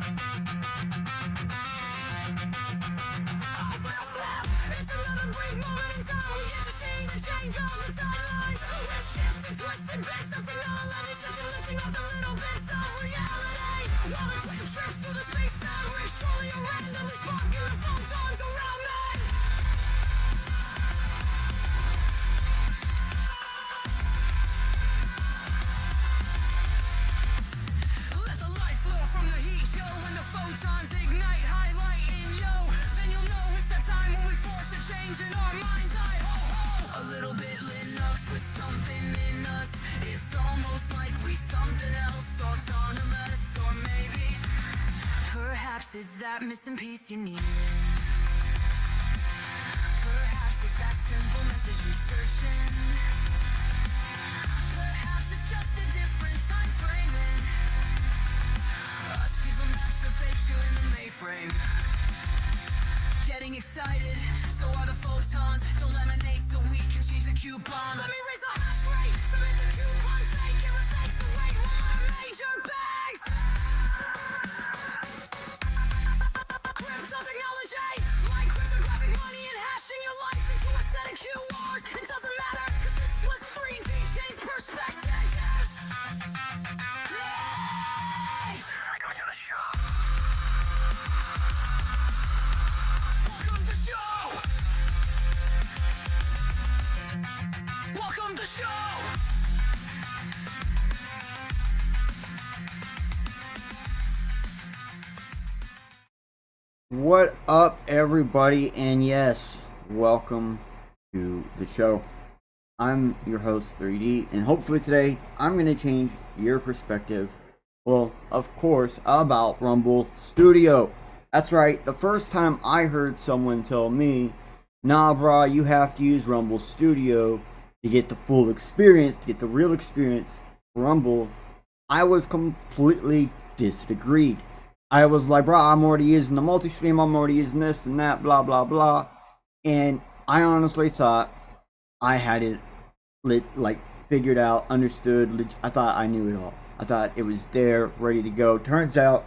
It's another brief moment in time. We get to see the change on the timelines. We're shifting, twisting bits of technology, shifting, lifting up the little bits of reality. While the train trips through the space-time, we're surely a randomly sparking the photons around me. Let the light flow from the heat show when the photons ignite, highlighting yo. Then you'll know it's that time when we force a change in our mind's eye. Ho ho! A little bit Linux with something in us. It's almost like we something else, autonomous, or maybe perhaps it's that missing piece you need. Perhaps it's that simple message you're searching. Perhaps it's just a different time framing. Us people match the fake shoe in the mainframe. Getting excited, so are the photons. Don't laminate so we can change the coupon. Let me raise the hash rate, submit the coupon, fake it, replace the rate with our major bags. Crypto technology, like cryptographic money and hashing your life into a set of QRs. It doesn't matter, cause this was 3D change perspectives. Welcome to the show. Welcome to the show. Welcome to the show. What up, everybody? And yes, welcome to the show. I'm your host 3D, and hopefully today I'm going to change your perspective, well, of course, about Rumble Studio. That's right, the first time I heard someone tell me, nah brah, you have to use Rumble Studio to get the full experience, to get the real experience for Rumble, I was completely disagreed. I was like, bro, I'm already using the multi-stream, I'm already using this and that, blah, blah, blah. And I honestly thought I had it figured out, understood. I thought I knew it all. I thought it was there, ready to go. Turns out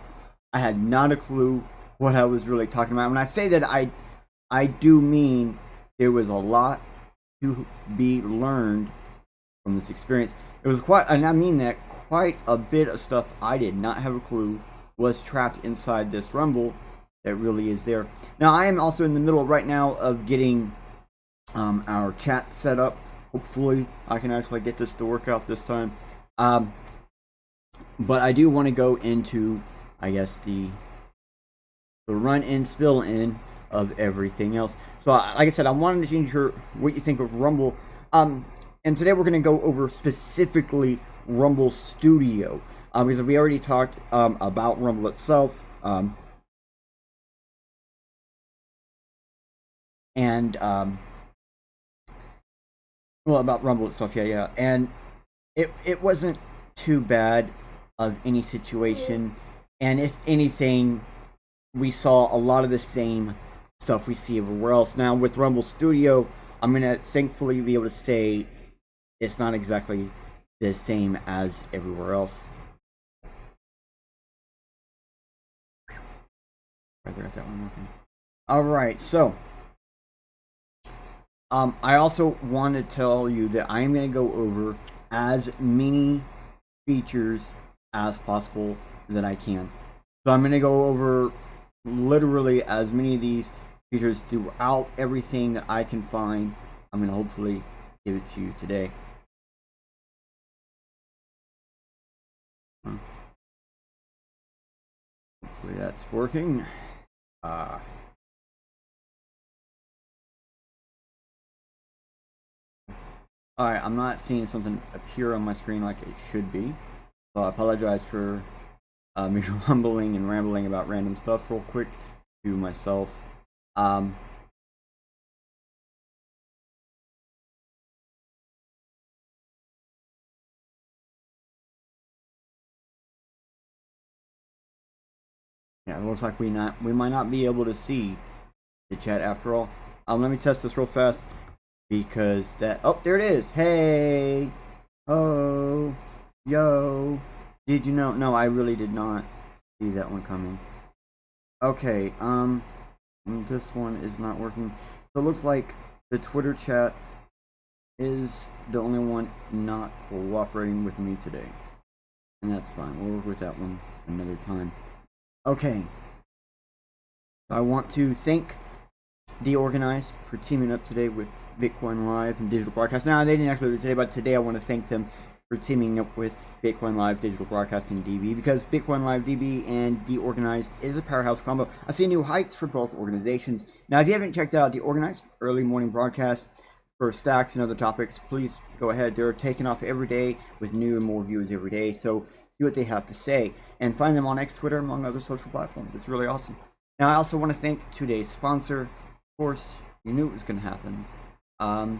I had not a clue what I was really talking about. When I say that, I do mean there was a lot to be learned from this experience. It was quite, and I mean that, quite a bit of stuff I did not have a clue was trapped inside this Rumble that really is there. Now I am also in the middle right now of getting our chat set up. Hopefully I can actually get this to work out this time. But I do want to go into, I guess, the run in, spill in of everything else. So like I said, I wanted to change what you think of Rumble. And today we're going to go over specifically Rumble Studio. Because we already talked about Rumble itself, well, about Rumble itself, yeah, and it wasn't too bad of any situation, and if anything, we saw a lot of the same stuff we see everywhere else. Now with Rumble Studio, I'm gonna thankfully be able to say it's not exactly the same as everywhere else. I got that one working. Alright, so I also want to tell you that I'm going to go over as many features as possible that I can. So I'm going to go over literally as many of these features throughout everything that I can find. I'm going to hopefully give it to you today. Hopefully that's working. Alright, I'm not seeing something appear on my screen like it should be, so I apologize for me rumbling and rambling about random stuff real quick to myself. Yeah, it looks like we might not be able to see the chat after all. Let me test this real fast because oh, there it is. Hey, oh, yo, did you know? No, I really did not see that one coming. Okay, this one is not working. So it looks like the Twitter chat is the only one not cooperating with me today. And that's fine. We'll work with that one another time. Okay. I want to thank Deorganized for teaming up today with Bitcoin Live and Digital Broadcast. Now, they didn't actually do it today, but today I want to thank them for teaming up with Bitcoin Live, Digital Broadcasting DB, because Bitcoin Live DB and Deorganized is a powerhouse combo. I see new heights for both organizations. Now, if you haven't checked out Deorganized early morning broadcast for stacks and other topics, please go ahead. They're taking off every day with new and more viewers every day, so see what they have to say and find them on X, Twitter, among other social platforms. It's really awesome. Now, I also want to thank today's sponsor. Of course, you knew it was going to happen. I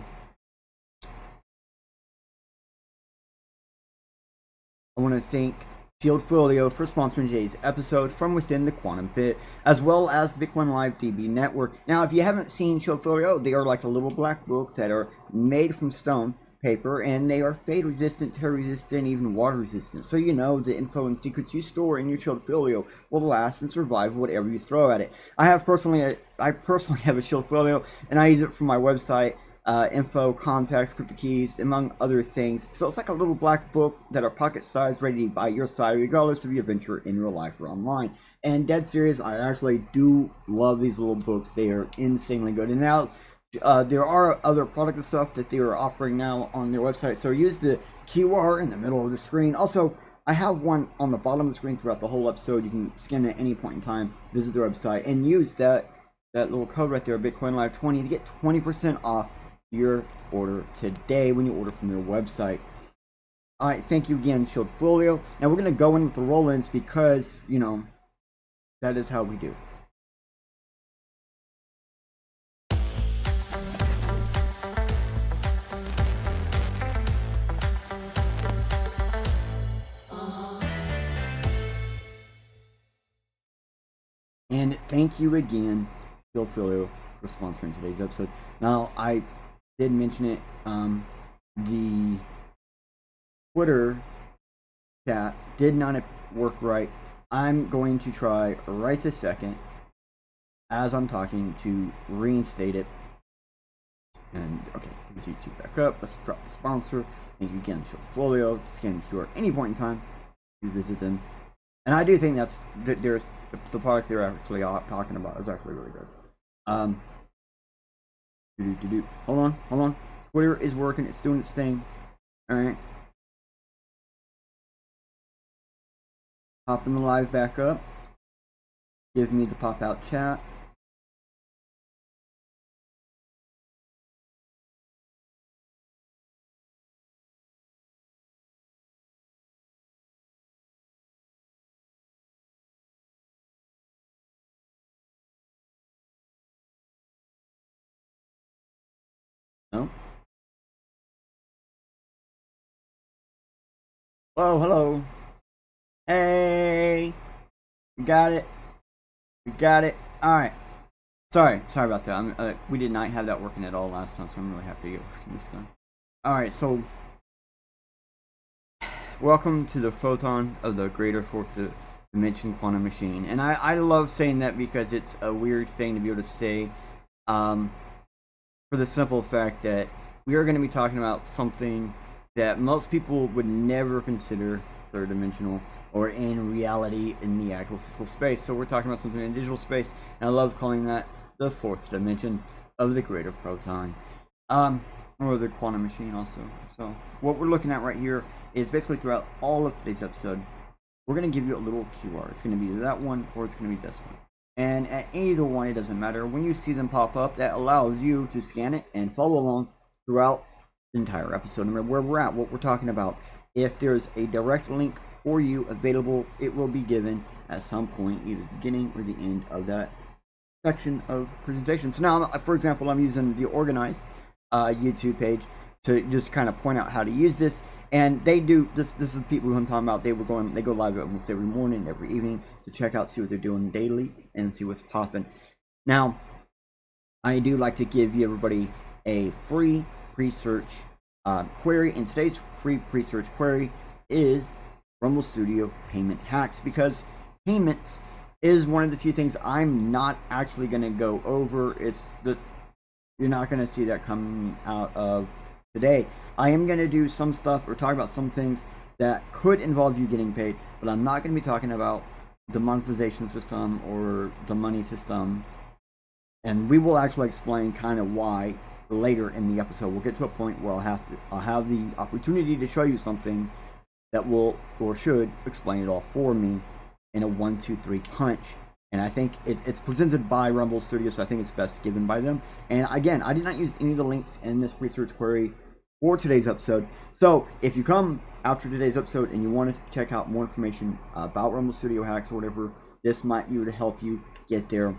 want to thank Shieldfolio for sponsoring today's episode from within the Quantum Bit, as well as the Bitcoin Live DB network. Now, if you haven't seen Shieldfolio, they are like a little black book that are made from stone paper, and they are fade resistant, tear resistant, even water resistant. So you know the info and secrets you store in your Shieldfolio will last and survive whatever you throw at it. I personally have a Shieldfolio, and I use it for my website. Info, contacts, crypto keys, among other things. So it's like a little black book that are pocket sized, ready by your side, regardless of your venture in real life or online. And dead serious, I actually do love these little books. They are insanely good. And now there are other product and stuff that they are offering now on their website. So use the QR in the middle of the screen. Also, I have one on the bottom of the screen throughout the whole episode. You can scan it at any point in time, visit their website, and use that little code right there, Bitcoin Live 20, to get 20% off your order today when you order from their website. All right, thank you again, Shieldfolio. Now we're going to go in with the roll-ins because, you know, that is how we do. And thank you again, Shieldfolio, for sponsoring today's episode. Now, I did mention it, the Twitter chat did not work right. I'm going to try right this second, as I'm talking, to reinstate it. And okay, let's YouTube back up. Let's drop the sponsor. Thank you again, Shieldfolio. Scan the QR at any point in time to visit them. And I do think there's the product they're actually talking about is actually really good. Hold on. Twitter is working. It's doing its thing. All right. Popping the live back up. Give me the pop out chat. No. Whoa, hello. Hey, we got it. All right. Sorry about that. We did not have that working at all last time, so I'm really happy to get working this time. All right, so welcome to the photon of the greater fourth dimension quantum machine, and I love saying that because it's a weird thing to be able to say, for the simple fact that we are going to be talking about something that most people would never consider third dimensional or in reality in the actual physical space. So we're talking about something in digital space, and I love calling that the fourth dimension of the greater proton, or the quantum machine also. So what we're looking at right here is basically throughout all of today's episode, we're going to give you a little QR. It's going to be either that one or it's going to be this one. And at either one, it doesn't matter. When you see them pop up, that allows you to scan it and follow along throughout the entire episode, no matter where we're at, what we're talking about. If there's a direct link for you available, it will be given at some point, either the beginning or the end of that section of presentation. So now, for example, I'm using the Organized YouTube page to just kind of point out how to use this. And they do this. This is the people who I'm talking about. They go live almost every morning, every evening to check out, see what they're doing daily, and see what's popping. Now, I do like to give everybody a free pre-search query, and today's free pre-search query is Rumble Studio payment hacks, because payments is one of the few things I'm not actually going to go over. You're not going to see that coming out of today. I am going to do some stuff or talk about some things that could involve you getting paid, but I'm not going to be talking about the monetization system or the money system. And we will actually explain kind of why later in the episode. We'll get to a point where I'll have the opportunity to show you something that will or should explain it all for me in a 1, 2, 3 punch. And I think it's presented by Rumble Studio, so I think it's best given by them. And again, I did not use any of the links in this research query for today's episode. So if you come after today's episode and you want to check out more information about Rumble Studio hacks or whatever, this might be able to help you get there.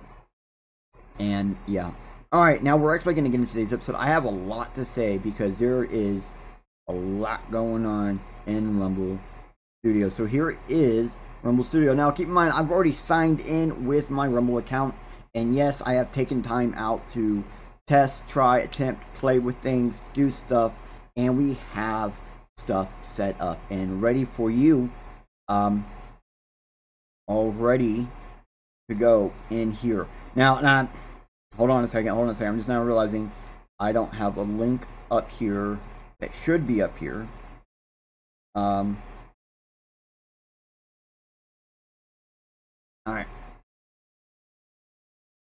And yeah. Alright, now we're actually going to get into today's episode. I have a lot to say because there is a lot going on in Rumble Studio. So here is Rumble Studio. Now keep in mind, I've already signed in with my Rumble account. And yes, I have taken time out to test, try, attempt, play with things, do stuff. And we have stuff set up and ready for you. All ready to go in here. Now, hold on a second. I'm just now realizing I don't have a link up here that should be up here. All right.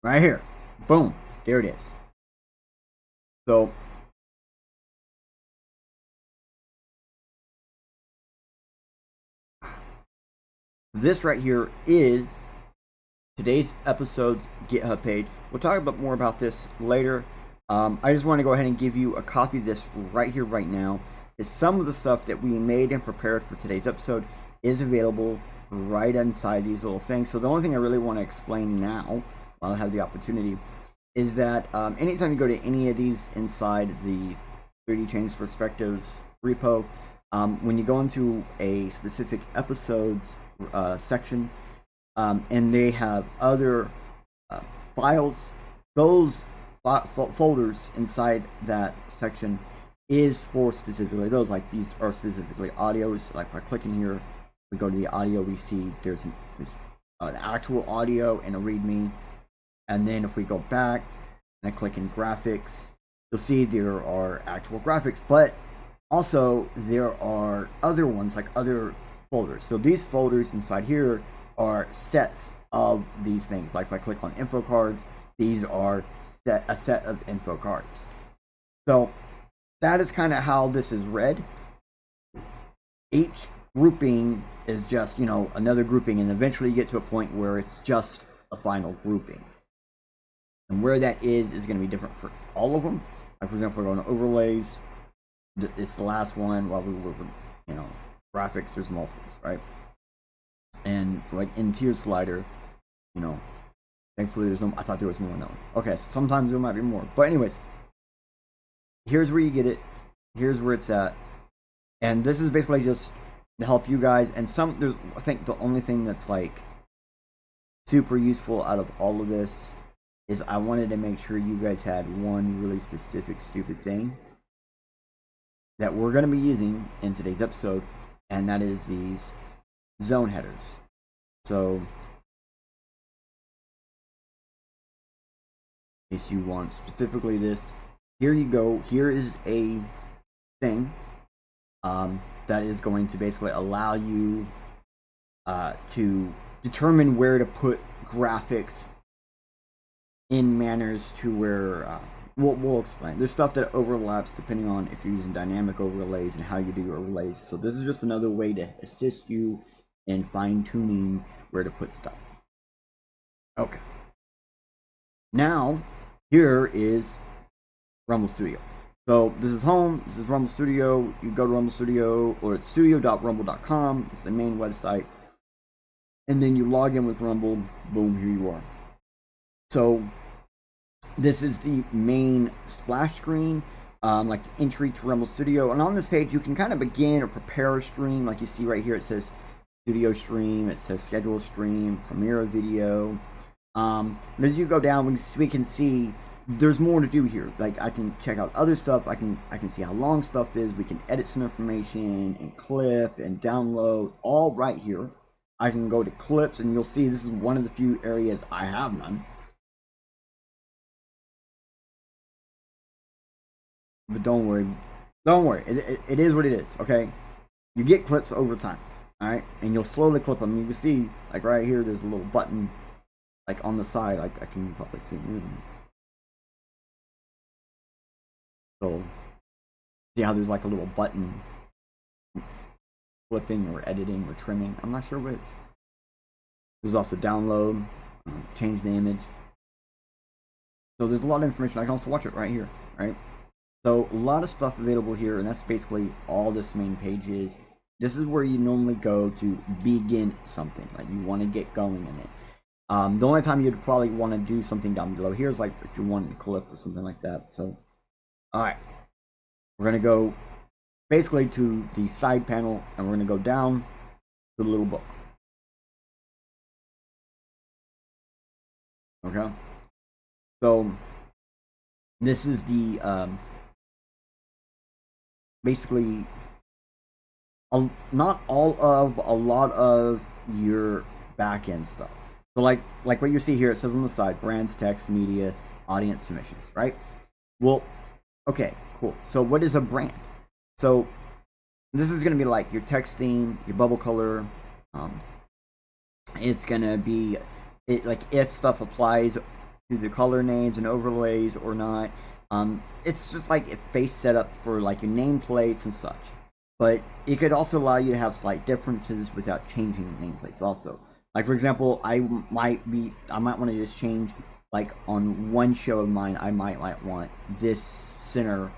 Right here. Boom. There it is. So this right here is today's episode's GitHub page. We'll talk about more about this later. I just want to go ahead and give you a copy of this right here, right now. Is some of the stuff that we made and prepared for today's episode is available right inside these little things. So the only thing I really want to explain now, while I have the opportunity, is that anytime you go to any of these inside the 3D Change Perspectives repo, when you go into a specific episodes section, and they have other files, those folders inside that section is for specifically those. Like these are specifically audios. Like if I click in here, we go to the audio, we see there's an actual audio and a readme. And then if we go back and I click in graphics, you'll see there are actual graphics, but also there are other ones, like other folders. So these folders inside here are sets of these things. Like if I click on info cards, these are a set of info cards. So that is kind of how this is read. Each grouping is just, another grouping, and eventually you get to a point where it's just a final grouping. And where that is going to be different for all of them. Like for example, if we're going to overlays, it's the last one. While we were, graphics, there's multiples, right? And for like in tier slider, thankfully there's no. I thought there was more in that one. Okay, so sometimes there might be more, but anyways, here's where you get it. Here's where it's at, and this is basically just to help you guys. And I think the only thing that's like super useful out of all of this is I wanted to make sure you guys had one really specific stupid thing that we're going to be using in today's episode, and that is these zone headers. So in case you want specifically this, here you go. Here is a thing that is going to basically allow you to determine where to put graphics in manners to where we'll explain. There's stuff that overlaps depending on if you're using dynamic overlays and how you do your overlays. So this is just another way to assist you in fine-tuning where to put stuff. Okay. Now, here is Rumble Studio. So this is home, this is Rumble Studio. You go to Rumble Studio, or it's studio.rumble.com. It's the main website. And then you log in with Rumble, boom, here you are. So this is the main splash screen, like the entry to Rumble Studio. And on this page, you can kind of begin or prepare a stream. Like you see right here, it says Studio Stream, it says Schedule Stream, Premiere a Video. And as you go down, we can see there's more to do here. Like I can check out other stuff. I can see how long stuff is. We can edit some information and clip and download all right here. I can go to clips, and you'll see this is one of the few areas I have none. But don't worry, it is what it is, okay? You get clips over time, alright? And you'll slowly clip them. You can see, like right here, there's a little button, like on the side, like I can probably see it moving. So, see how there's like a little button, flipping or editing or trimming, I'm not sure which. There's also download, change the image. So there's a lot of information. I can also watch it right here, right? So a lot of stuff available here, and that's basically all this main page is. This is where you normally go to begin something, like you want to get going in it. The only time you'd probably want to do something down below here is like if you're wanting to clip or something like that. So, alright, we're going to go basically to the side panel, and we're going to go down to the little book. Okay, so this is the basically not all of, but a lot of your back-end stuff. So like what you see here, it says on the side, brands, text, media, audience submissions, right? Well, okay, cool. So what is a brand? So this is going to be like your text theme, your bubble color. It's going to be like if stuff applies to the color names and overlays or not. It's just like if base setup for like your nameplates and such. But it could also allow you to have slight differences without changing nameplates also. Like for example, I might want to just change, like on one show of mine, I might want this center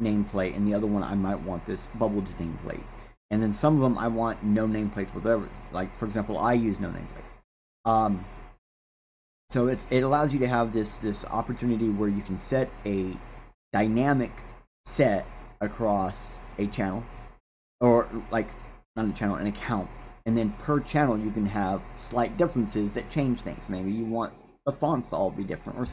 nameplate, and the other one I might want this bubbled nameplate. And then some of them I want no nameplates whatever. Like for example, I use no nameplates. So it allows you to have this opportunity where you can set a dynamic set across a channel, or like not a channel, an account, and then per channel you can have slight differences that change things. Maybe you want the fonts to all be different, or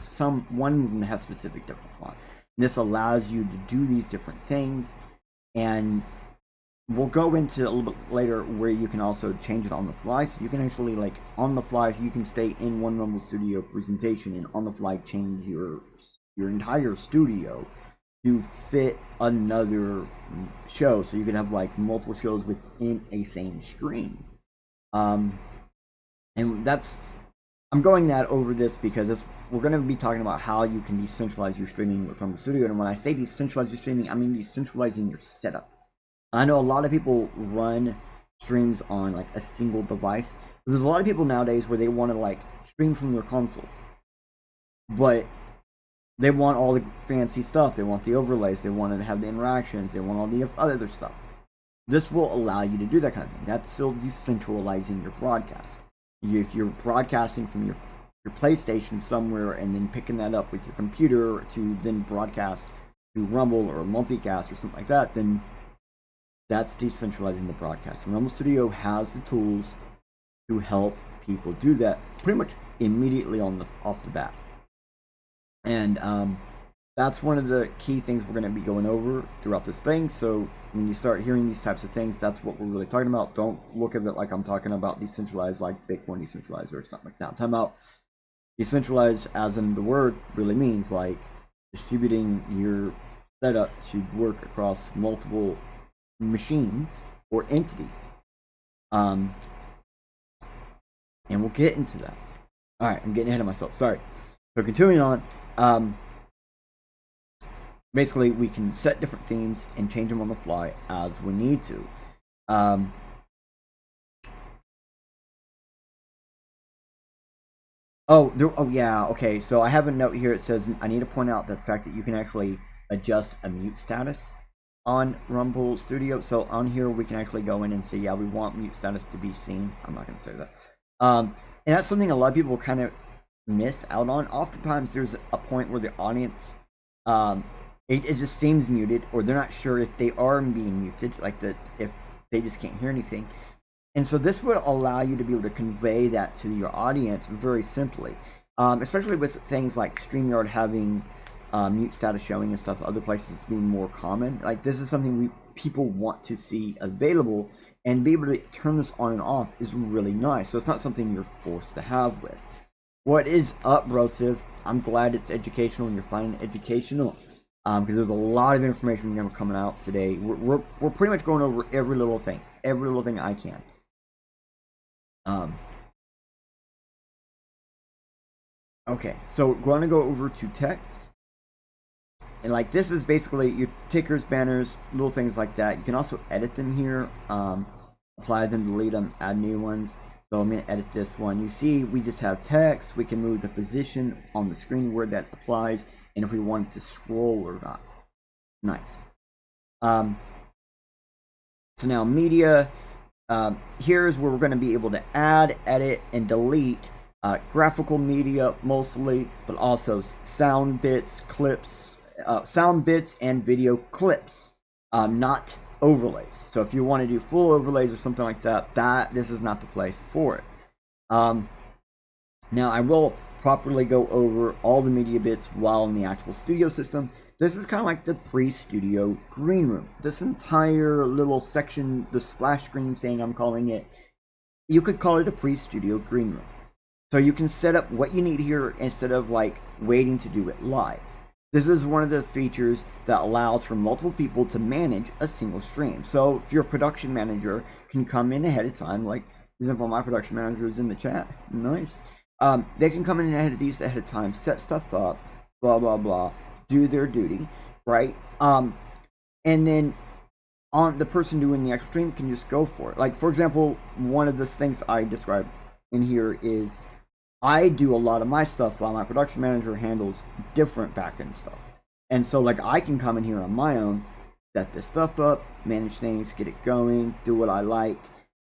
one of them has specific different font. And this allows you to do these different things, and we'll go into a little bit later where you can also change it on the fly. So you can actually, like on the fly, you can stay in one Rumble Studio presentation and on the fly change your entire studio to fit another show, so you can have like multiple shows within a same screen. And that's, I'm going that over this because we're going to be talking about how you can decentralize your streaming with Rumble Studio. And when I say decentralize your streaming, I mean decentralizing your setup. I know a lot of people run streams on like a single device. There's a lot of people nowadays where they want to like stream from their console, but they want all the fancy stuff. They want the overlays. They want to have the interactions. They want all the other stuff. This will allow you to do that kind of thing. That's still decentralizing your broadcast. If you're broadcasting from your PlayStation somewhere and then picking that up with your computer to then broadcast to Rumble or multicast or something like that, then that's decentralizing the broadcast. And Rumble Studio has the tools to help people do that pretty much immediately off the bat. And that's one of the key things we're going to be going over throughout this thing. So when you start hearing these types of things, that's what we're really talking about. Don't look at it like I'm talking about decentralized, like Bitcoin decentralized or something like that. I'm talking about decentralized as in the word really means like distributing your setup to work across multiple machines or entities. And we'll get into that. All right, I'm getting ahead of myself. Sorry. So continuing on, basically we can set different themes and change them on the fly as we need to. Oh yeah, okay, so I have a note here. It says I need to point out the fact that you can actually adjust a mute status on Rumble Studio. So on here we can actually go in and say, yeah, we want mute status to be seen. I'm not going to say that. And that's something a lot of people kind of miss out on. Oftentimes there's a point where the audience it just seems muted, or they're not sure if they are being muted, like that if they just can't hear anything. And so this would allow you to be able to convey that to your audience very simply, especially with things like StreamYard having mute status showing and stuff, other places being more common. Like this is something people want to see available And be able to turn this on and off is really nice. So it's not something you're forced to have with. What is up, brosive? I'm glad it's educational and you're finding it educational. Because there's a lot of information coming out today. We're pretty much going over every little thing I can. Okay, so we're going to go over to text. And like this is basically your tickers, banners, little things like that. You can also edit them here, apply them, delete them, add new ones. So I'm going to edit this one. You see we just have text. We can move the position on the screen where that applies, and if we want it to scroll or not. Nice. So now media, here's where we're going to be able to add, edit, and delete graphical media mostly, but also sound bits, clips, sound bits and video clips, not overlays. So if you want to do full overlays or something like that, this is not the place for it. Now I will properly go over all the media bits while in the actual studio system. This is kind of like the pre-studio green room. This entire little section, the splash screen thing I'm calling it, you could call it a pre-studio green room. So you can set up what you need here instead of like waiting to do it live. This is one of the features that allows for multiple people to manage a single stream. So if your production manager can come in ahead of time, like for example, my production manager is in the chat, nice. They can come in ahead of time, set stuff up, blah blah blah, do their duty, right? And then on the person doing the actual stream can just go for it. Like for example, one of the things I described in here is I do a lot of my stuff while my production manager handles different backend stuff. And so like I can come in here on my own, set this stuff up, manage things, get it going, do what I like.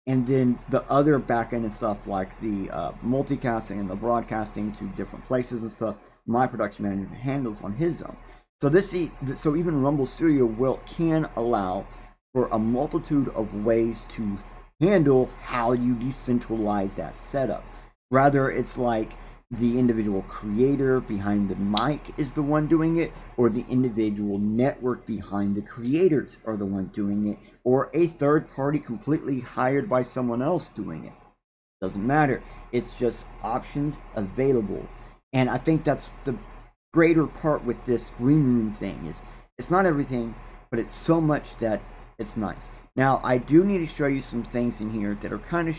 And then the other backend and stuff like the multicasting and the broadcasting to different places and stuff, my production manager handles on his own. So even Rumble Studio can allow for a multitude of ways to handle how you decentralize that setup. Rather, it's like the individual creator behind the mic is the one doing it, or the individual network behind the creators are the one doing it, or a third party completely hired by someone else doing it. Doesn't matter. It's just options available. And I think that's the greater part with this green room thing is it's not everything, but it's so much that it's nice. Now, I do need to show you some things in here that are kind of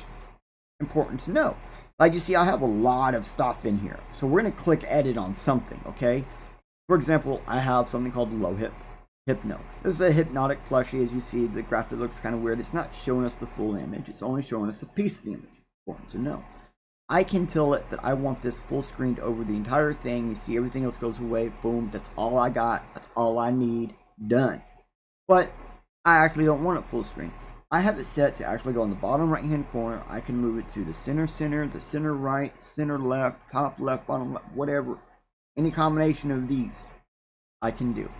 important to know. Like you see, I have a lot of stuff in here. So we're going to click edit on something, okay? For example, I have something called low hypno. This is a hypnotic plushie. As you see, the graphic looks kind of weird. It's not showing us the full image. It's only showing us a piece of the image. Important to know. I can tell it that I want this full screened over the entire thing. You see everything else goes away. Boom. That's all I got. That's all I need. Done. But I actually don't want it full screen. I have it set to actually go in the bottom right hand corner. I can move it to the center, the center right, center left, top left, bottom left, whatever. Any combination of these I can do.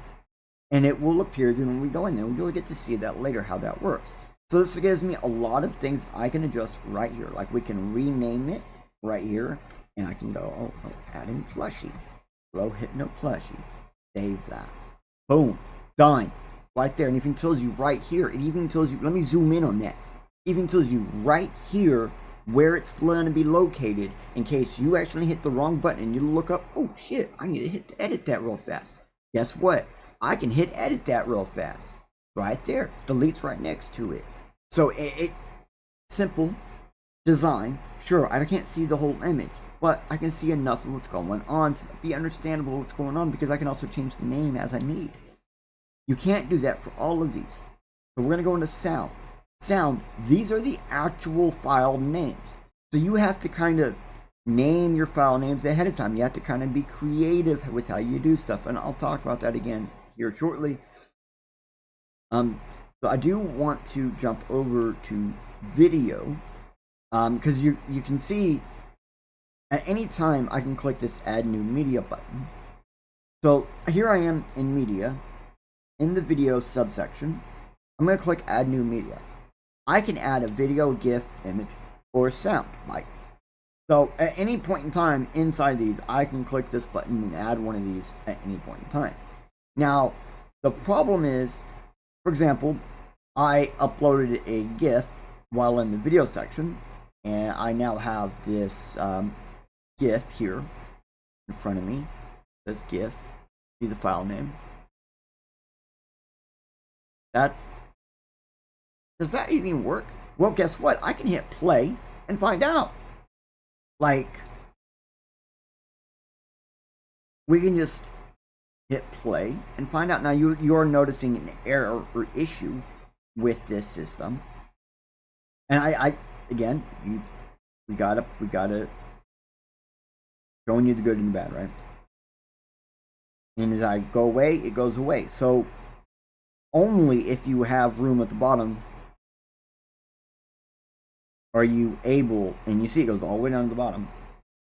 And it will appear when we go in there. We'll get to see that later how that works. So this gives me a lot of things I can adjust right here. Like we can rename it right here. And I can go, add in plushie. Low hypno plushie. Save that. Boom. Done. Right there, and it even tells you right here. It even tells you, let me zoom in on that. It even tells you right here where it's going to be located in case you actually hit the wrong button and you look up, oh shit, I need to hit edit that real fast. Guess what? I can hit edit that real fast. Right there. Delete's right next to it. So it simple design. Sure, I can't see the whole image, but I can see enough of what's going on to be understandable what's going on because I can also change the name as I need. You can't do that for all of these. So we're going to go into sound. Sound, these are the actual file names. So you have to kind of name your file names ahead of time. You have to kind of be creative with how you do stuff. And I'll talk about that again here shortly. So I do want to jump over to video. Because you can see at any time I can click this add new media button. So here I am in media. In the video subsection, I'm going to click add new media. I can add a video, GIF, image, or sound mic. So at any point in time inside these, I can click this button and add one of these at any point in time. Now, the problem is, for example, I uploaded a GIF while in the video section, and I now have this GIF here in front of me. It says GIF. See the file name. Does that even work? Well, guess what? I can hit play and find out. Like, we can just hit play and find out. Now you're noticing an error or issue with this system, and I again, we gotta showing you the good and the bad, right? And as I go away, it goes away. So only if you have room at the bottom are you able, and you see it goes all the way down to the bottom,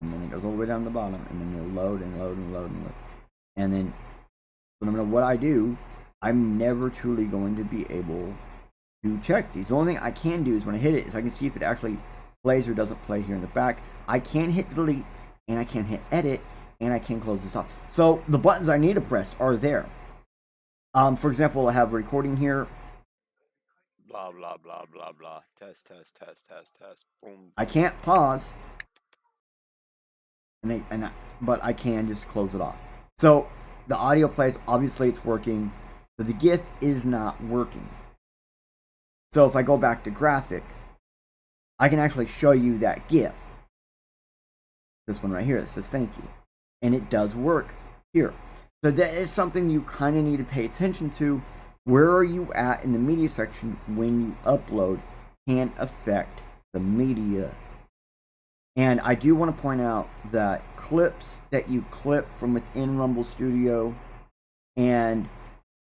and then it goes all the way down to the bottom, and then it'll load and load and load and load. And then no matter what I do, I'm never truly going to be able to check these. The only thing I can do is when I hit it is I can see if it actually plays or doesn't play here in the back. I can hit delete, and I can hit edit, and I can close this off. So the buttons I need to press are there. For example, I have recording here. Blah blah blah blah blah. Test test test test test. Boom. I can't pause, but I can just close it off. So the audio plays. Obviously, it's working, but the GIF is not working. So if I go back to graphic, I can actually show you that GIF. This one right here that says thank you, and it does work here. So that is something you kind of need to pay attention to. Where are you at in the media section when you upload can affect the media. And I do want to point out that clips that you clip from within Rumble Studio, and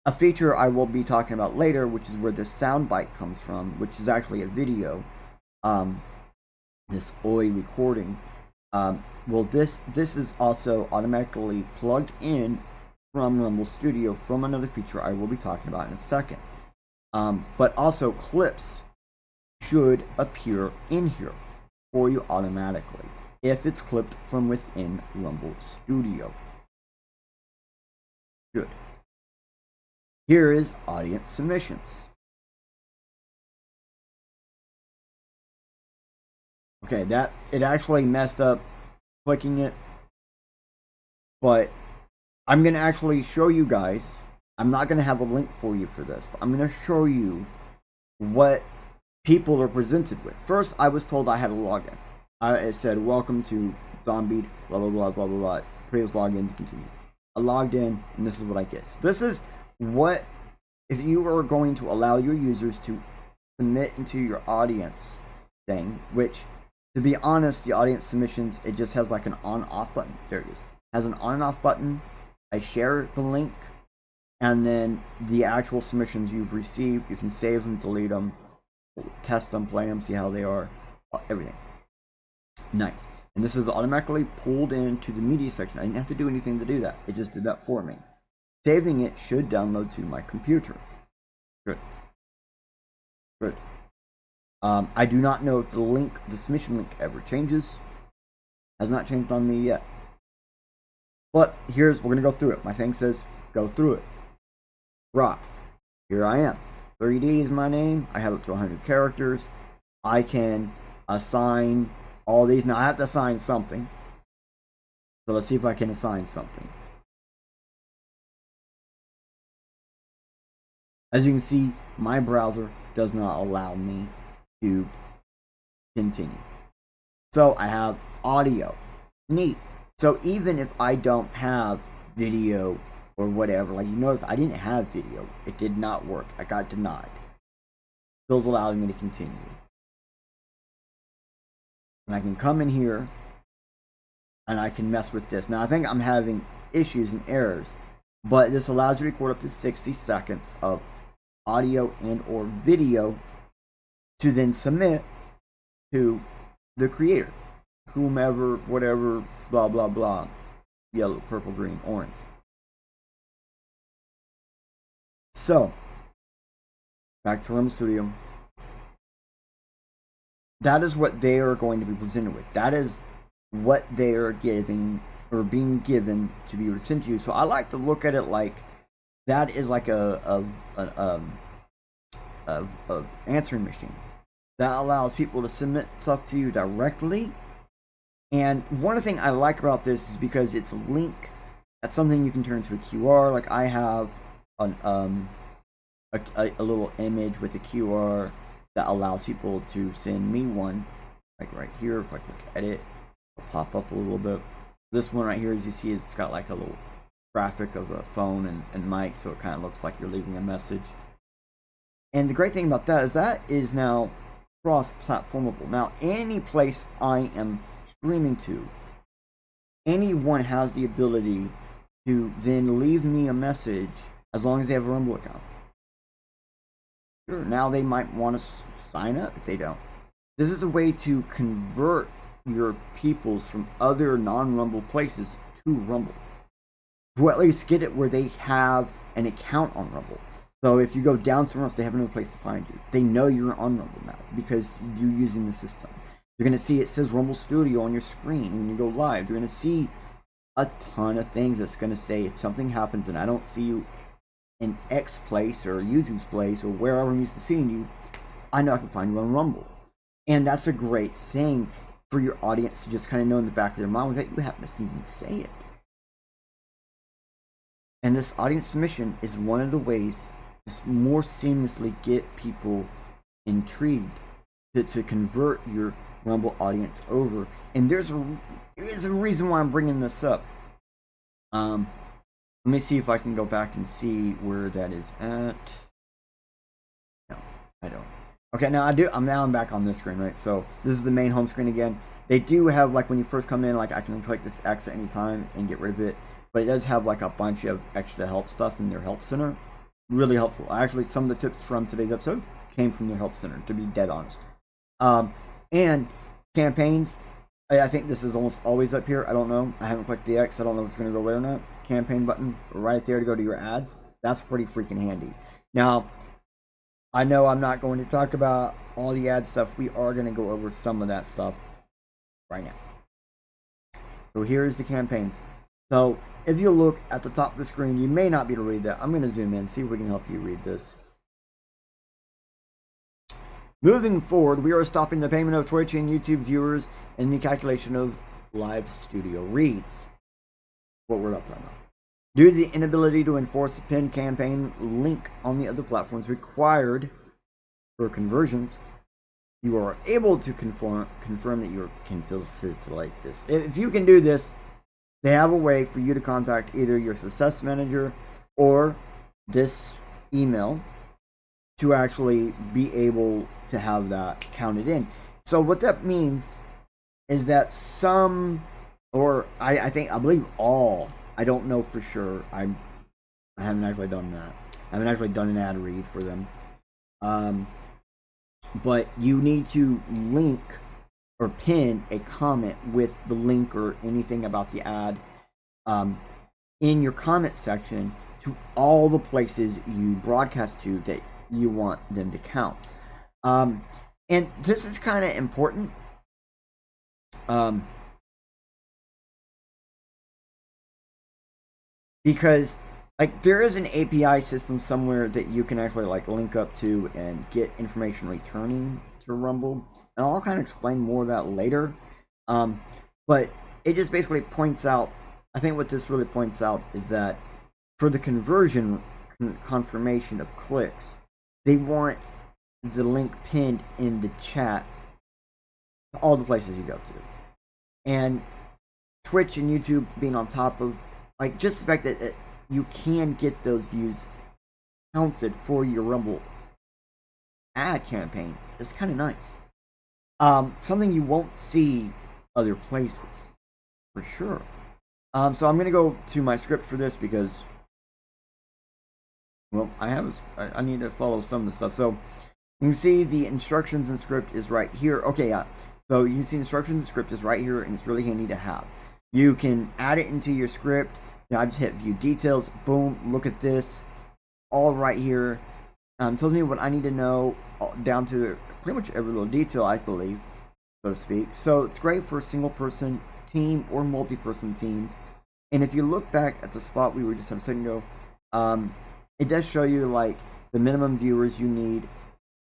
a feature I will be talking about later, which is where the soundbite comes from, which is actually a video, this OI recording. Well, this is also automatically plugged in from Rumble Studio from another feature I will be talking about in a second. But also clips should appear in here for you automatically if it's clipped from within Rumble Studio. Good. Here is audience submissions. Okay, that it actually messed up clicking it, but I'm going to actually show you guys. I'm not going to have a link for you for this, but I'm going to show you what people are presented with. First, I was told I had a login. It said, welcome to Zombie, blah, blah, blah, blah, blah, blah. Please log in to continue. I logged in, and this is what I get. So this is what, if you are going to allow your users to submit into your audience thing, which, to be honest, the audience submissions, it just has like an on-off button. There it is. It has an on and off button. I share the link, and then the actual submissions you've received, you can save them, delete them, test them, play them, see how they are, everything. Nice. And this is automatically pulled into the media section. I didn't have to do anything to do that. It just did that for me. Saving it should download to my computer. Good. Good. I do not know if the submission link ever changes. Has not changed on me yet. But we're going to go through it. My thing says go through it. Rock. Here I am. 3D is my name. I have up to 100 characters. I can assign all these. Now I have to assign something. So let's see if I can assign something. As you can see, my browser does not allow me to continue. So I have audio. Neat. So even if I don't have video or whatever, like you notice I didn't have video. It did not work. I got denied. Still's allowing me to continue. And I can come in here and I can mess with this. Now I think I'm having issues and errors, but this allows you to record up to 60 seconds of audio and or video to then submit to the creator, whomever, whatever, blah blah blah, yellow, purple, green, orange. So back to Rumble Studio. That is what they are going to be presented with. That is what they are giving or being given to be able to send to you. So I like to look at it like that is like a answering machine. that allows people to submit stuff to you directly. And one thing I like about this is because it's a link. That's something you can turn into a QR. Like I have a little image with a QR that allows people to send me one. Like right here, if I click edit, it'll pop up a little bit. This one right here, as you see, it's got like a little graphic of a phone and mic, so it kind of looks like you're leaving a message. And the great thing about that is now cross-platformable. Now, any place I am streaming to, anyone has the ability to then leave me a message as long as they have a Rumble account. Sure, now they might want to sign up if they don't. This is a way to convert your peoples from other non-Rumble places to Rumble. To at least get it where they have an account on Rumble. So if you go down somewhere else, they have no place to find you. They know you're on Rumble now because you're using the system. You're going to see it says Rumble Studio on your screen when you go live. You're going to see a ton of things that's going to say if something happens and I don't see you in X place or YouTube's place or wherever I'm used to seeing you, I know I can find you on Rumble. And that's a great thing for your audience to just kind of know in the back of their mind without you having to even say it. And this audience submission is one of the ways to more seamlessly get people intrigued to convert your Rumble audience over. And there's a reason why I'm bringing this up. Let me see if I can go back and see where that is at. No, I don't. Okay, now I'm back on this screen, right? So this is the main home screen again. They do have, like, when you first come in, like, I can click this X at any time and get rid of it. But it does have, like, a bunch of extra help stuff in their help center. Really helpful. Actually, some of the tips from today's episode came from their help center, to be dead honest. And campaigns, I think this is almost always up here. I don't know. I haven't clicked the X. I don't know if it's going to go away or not. Campaign button right there to go to your ads. That's pretty freaking handy. Now, I know I'm not going to talk about all the ad stuff. We are going to go over some of that stuff right now. So here's the campaigns. So if you look at the top of the screen, you may not be able to read that. I'm going to zoom in, see if we can help you read this. Moving forward, we are stopping the payment of Twitch and YouTube viewers and the calculation of live studio reads. What we're not talking about. Due to the inability to enforce the pinned campaign link on the other platforms required for conversions, you are able to confirm that you can facilitate this. If you can do this, they have a way for you to contact either your success manager or this email to actually be able to have that counted in. So what that means is that some, or I believe all, I don't know for sure, I haven't actually done that. I haven't actually done an ad read for them. But you need to link or pin a comment with the link or anything about the ad in your comment section to all the places you broadcast to that you want them to count. And this is kind of important. Because like there is an API system somewhere that you can actually like link up to and get information returning to Rumble. And I'll kind of explain more of that later. But it just basically points out, I think what this really points out is that for the conversion confirmation of clicks, they want the link pinned in the chat to all the places you go to. And Twitch and YouTube being on top of, like, just the fact that you can get those views counted for your Rumble ad campaign is kind of nice. Something you won't see other places, for sure. So I'm going to go to my script for this because, well, I need to follow some of the stuff. So you can see the instructions and script is right here. Okay, yeah. So you can see instructions and script is right here, and it's really handy to have. You can add it into your script. Now I just hit view details. Boom, look at this. All right here. Tells me what I need to know down to pretty much every little detail, I believe, so to speak. So it's great for a single person team or multi-person teams. And if you look back at the spot we were just a second ago, it does show you like the minimum viewers you need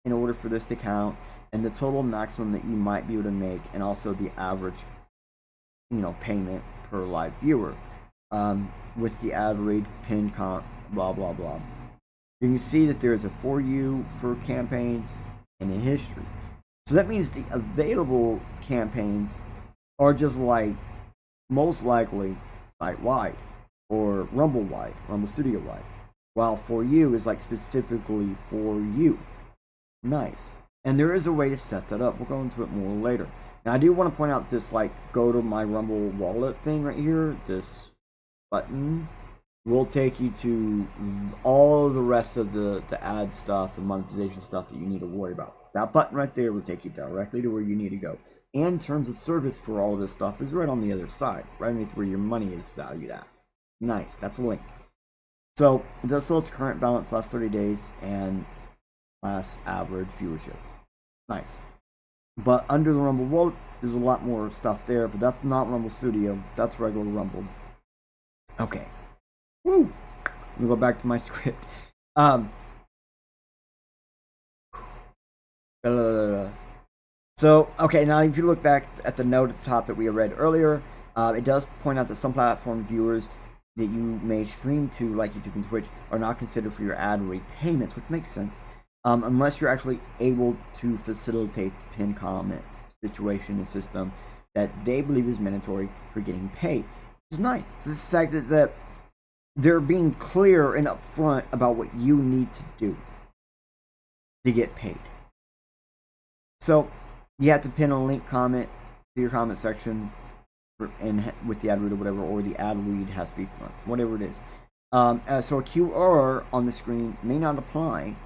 in order for this to count. and the total maximum that you might be able to make, and also the average, payment per live viewer, with the ad read, pin comp, blah blah blah. You can see that there is a for you for campaigns and a history. So that means the available campaigns are just like most likely site wide or Rumble wide, Rumble Studio wide, while for you is like specifically for you. Nice. And there is a way to set that up. We'll go into it more later. Now I do want to point out this like go to my Rumble wallet thing right here. This button will take you to all the rest of the ad stuff and monetization stuff that you need to worry about. That button right there will take you directly to where you need to go. And terms of service for all of this stuff is right on the other side, right underneath where your money is valued at. Nice, that's a link. So it does show us current balance last 30 days and last average viewership. Nice. But under the Rumble wallet, there's a lot more stuff there, but that's not Rumble Studio. That's regular Rumble. Okay. Woo! Let me go back to my script. So, okay, now if you look back at the note at the top that we read earlier, it does point out that some platform viewers that you may stream to, like YouTube and Twitch, are not considered for your ad rate payments, which makes sense, unless you're actually able to facilitate the pin comment situation and system that they believe is mandatory for getting paid. Which is nice. It's the fact that they're being clear and upfront about what you need to do to get paid. So you have to pin a link comment to your comment section, and with the ad read or whatever, or the ad read has to be whatever it is. So a QR on the screen may not apply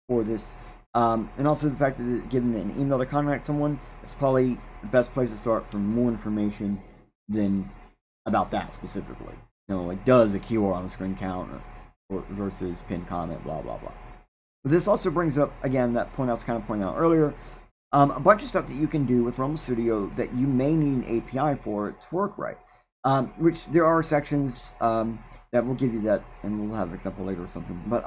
for this, and also the fact that giving an email to contact someone is probably the best place to start for more information than about that specifically. Like does a QR on the screen count or versus pin comment, blah blah blah. But this also brings up again that point I was kind of pointing out earlier. A bunch of stuff that you can do with Rumble Studio that you may need an API for it to work right. Which there are sections that will give you that, and we'll have an example later or something. But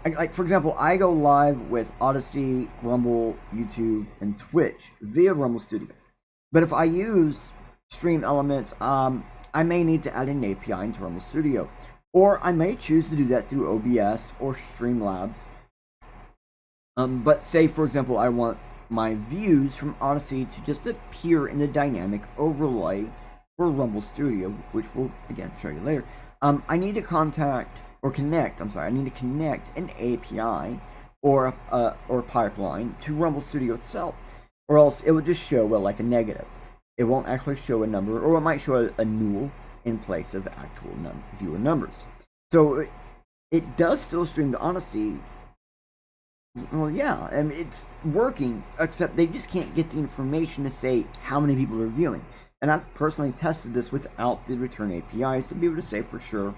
like for example, I go live with Odyssey, Rumble, YouTube, and Twitch via Rumble Studio. But if I use Stream Elements, I may need to add an API into Rumble Studio, or I may choose to do that through OBS or Streamlabs. But say, for example, I want my views from Odyssey to just appear in the dynamic overlay for Rumble Studio, which we'll, again, show you later. I need to I need to connect an API or a pipeline to Rumble Studio itself, or else it would just show, well, like a negative. It won't actually show a number, or it might show a null in place of actual viewer numbers. So it does still stream to Odyssey. Well, yeah, and it's working, except they just can't get the information to say how many people are viewing. And I've personally tested this without the return APIs to be able to say for sure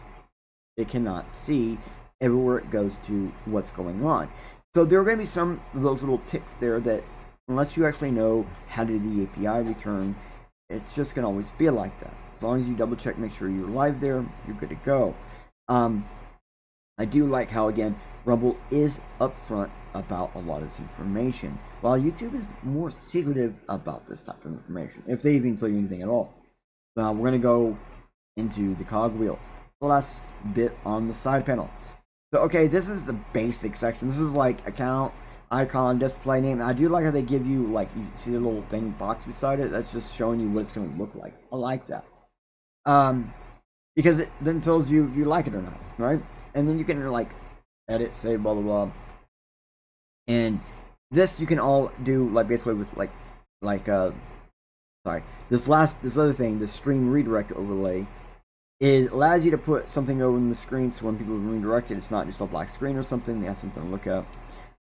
they cannot see everywhere it goes to what's going on. So there are going to be some of those little ticks there that, unless you actually know how to do the API return, it's just going to always be like that. As long as you double check, make sure you're live there, you're good to go. I do like how, again, Rumble is upfront about a lot of this information, while YouTube is more secretive about this type of information, if they even tell you anything at all. Now we're going to go into the cogwheel, the last bit on the side panel. So okay, this is the basic section. This is like account, icon, display name. I do like how they give you, like, you see the little thing box beside it, that's just showing you what it's going to look like. I like that, because it then tells you if you like it or not, right? And then you can like edit, save, blah blah blah. And this you can all do like basically with this other thing, the stream redirect overlay. It allows you to put something over in the screen, so when people redirect it, it's not just a black screen or something. They have something to look at.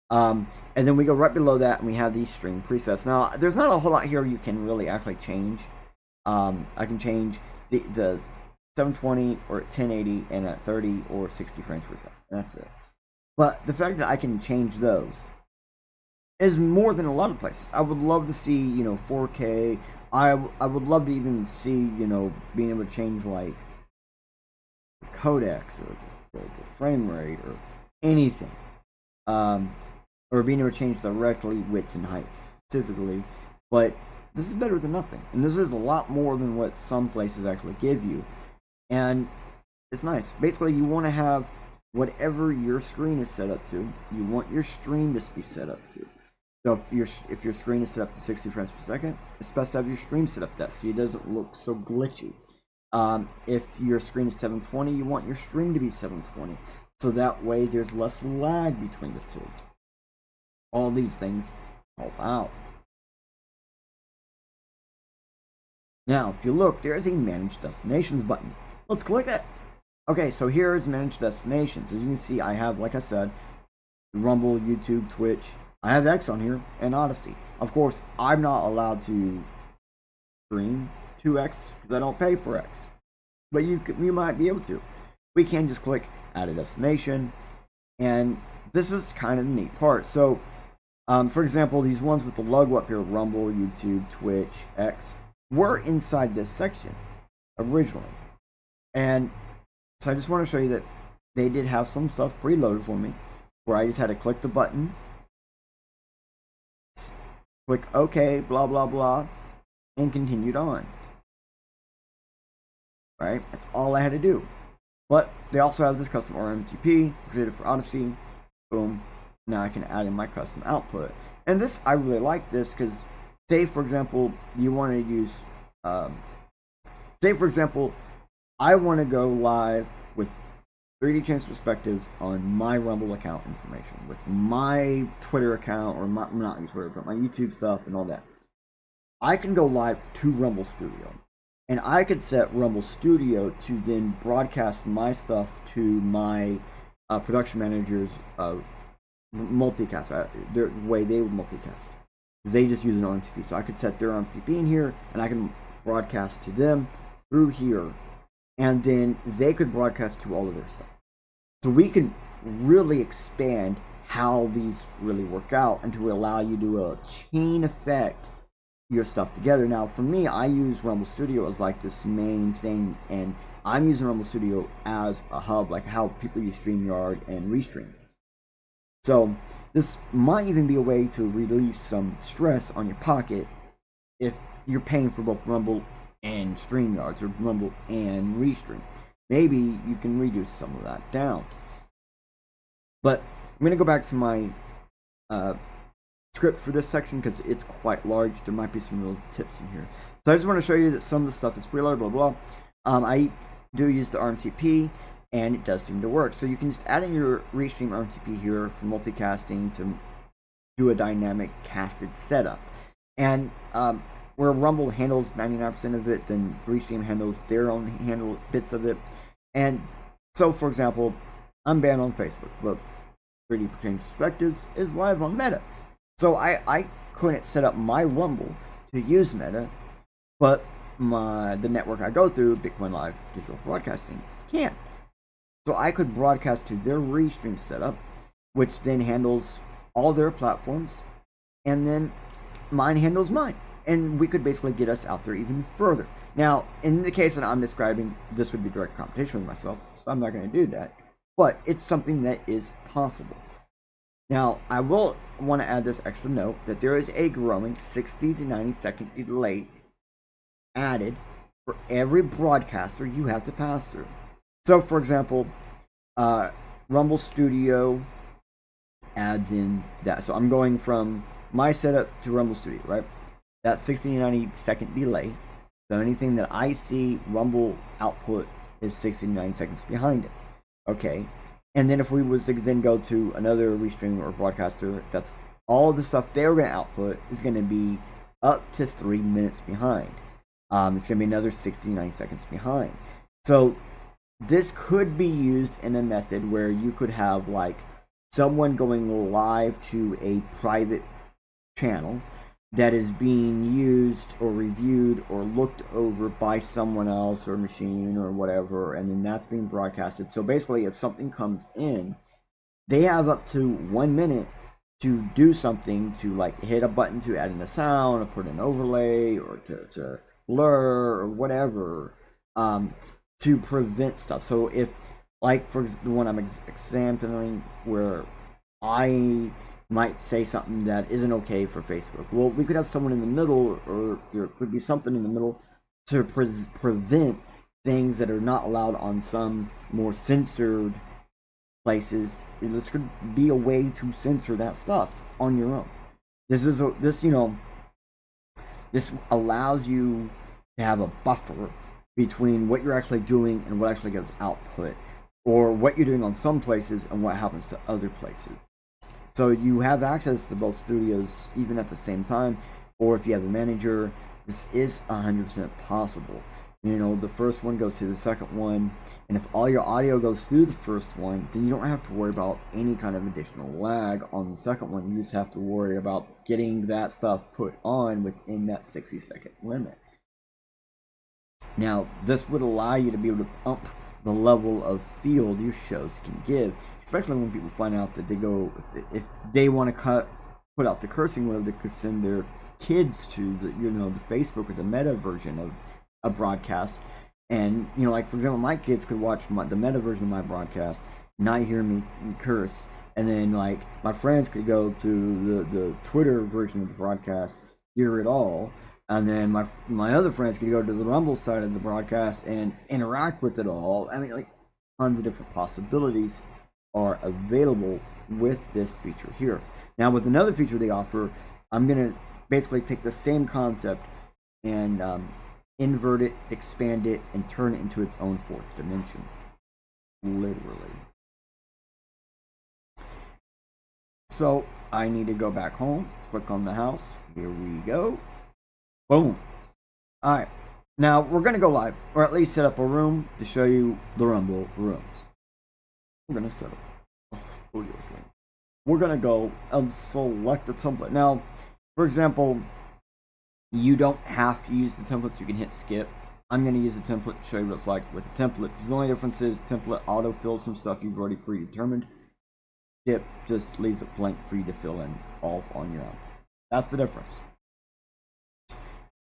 And then we go right below that, and we have these stream presets. Now, there's not a whole lot here you can really actually change. I can change the 720 or 1080 and at 30 or 60 frames per second. That's it. But the fact that I can change those is more than a lot of places. I would love to see, 4K. I would love to even see, being able to change like codecs or the frame rate or anything. or being able to change directly width and height specifically, but this is better than nothing. And this is a lot more than what some places actually give you. And it's nice. Basically, you want to have whatever your screen is set up to, you want your stream to be set up to. So if your screen is set up to 60 frames per second, it's best to have your stream set up that so it doesn't look so glitchy. If your screen is 720, you want your stream to be 720. So that way there's less lag between the two. All these things help out. Now, if you look, there is a Manage Destinations button. Let's click it. Okay, so here is Manage Destinations. As you can see, I have, like I said, Rumble, YouTube, Twitch. I have X on here and Odyssey. Of course, I'm not allowed to stream to X because I don't pay for X. But you might be able to. We can just click Add a Destination, and this is kind of the neat part. So, for example, these ones with the logo up here, Rumble, YouTube, Twitch, X, were inside this section originally. And so I just want to show you that they did have some stuff preloaded for me, where I just had to click the button, click OK, blah, blah, blah, and continued on. Right? That's all I had to do. But they also have this custom RMTP created for Odyssey. Boom. Now I can add in my custom output. And this, I really like this because, say for example, you want to use, say for example, I want to go live with 3D Change Perspectives on my Rumble account information, with my Twitter account, or not Twitter, but my YouTube stuff and all that. I can go live to Rumble Studio. And I could set Rumble Studio to then broadcast my stuff to my production managers' multicast, the way they would multicast. Because they just use an RMTP. So I could set their RMTP in here, and I can broadcast to them through here. And then they could broadcast to all of their stuff. So we can really expand how these really work out and to allow you to do a chain effect your stuff together. Now for me, I use Rumble Studio as like this main thing, and I'm using Rumble Studio as a hub, like how people use StreamYard and Restream. So this might even be a way to release some stress on your pocket if you're paying for both Rumble and StreamYards, or Rumble and Restream. Maybe you can reduce some of that down. But I'm going to go back to my script for this section because it's quite large. There might be some real tips in here. So I just want to show you that some of the stuff is preloaded, blah, blah. I do use the RMTP, and it does seem to work. So you can just add in your Restream RMTP here for multicasting to do a dynamic casted setup. And where Rumble handles 99% of it, then Restream handles their own bits of it. And so, for example, I'm banned on Facebook, but 3D Change Perspectives is live on Meta. So I couldn't set up my Rumble to use Meta, but the network I go through, BitcoinLivejn Digital Broadcasting, can't. So I could broadcast to their Restream setup, which then handles all their platforms, and then mine handles mine. And we could basically get us out there even further. Now, in the case that I'm describing, this would be direct competition with myself, so I'm not going to do that. But it's something that is possible. Now, I will want to add this extra note that there is a growing 60 to 90 second delay added for every broadcaster you have to pass through. So, for example, Rumble Studio adds in that. So I'm going from my setup to Rumble Studio, right? That 60 to 90 second delay. So anything that I see Rumble output is 60 to 90 seconds behind it. Okay. And then if we was to then go to another Restream or broadcaster, that's all the stuff they're going to output is going to be up to 3 minutes behind. It's going to be another 60 to 90 seconds behind. So this could be used in a method where you could have like someone going live to a private channel that is being used or reviewed or looked over by someone else or machine or whatever, and then that's being broadcasted. So basically, if something comes in, they have up to 1 minute to do something, to like hit a button to add in a sound or put an overlay or to blur or whatever, to prevent stuff. So if, like for the one I'm examining, where I might say something that isn't okay for Facebook. Well, we could have someone in the middle, or there could be something in the middle to prevent things that are not allowed on some more censored places. This could be a way to censor that stuff on your own. This allows you to have a buffer between what you're actually doing and what actually gets output, or what you're doing on some places and what happens to other places. So you have access to both studios even at the same time, or if you have a manager, this is 100% possible. The first one goes through the second one, and if all your audio goes through the first one, then you don't have to worry about any kind of additional lag on the second one. You just have to worry about getting that stuff put on within that 60-second limit. Now, this would allow you to be able to up the level of field your shows can give, especially when people find out that if they want to put out the cursing word, they could send their kids to the Facebook or the meta version of a broadcast, and like for example, my kids could watch the meta version of my broadcast, not hear me curse, and then like my friends could go to the Twitter version of the broadcast, hear it all, and then my other friends could go to the Rumble side of the broadcast and interact with it all. I mean, like, tons of different possibilities are available with this feature here. Now, with another feature they offer, I'm gonna basically take the same concept and invert it, expand it, and turn it into its own fourth dimension. Literally. So I need to go back home. Let's click on the house. Here we go. Boom. Alright. Now we're going to go live, or at least set up a room to show you the Rumble rooms. We're going to set up a studio thing. We're going to go and select the template. Now, for example, you don't have to use the templates. You can hit skip. I'm going to use a template to show you what it's like with a template. The only difference is template autofills some stuff you've already predetermined. Skip just leaves it blank for you to fill in all on your own. That's the difference.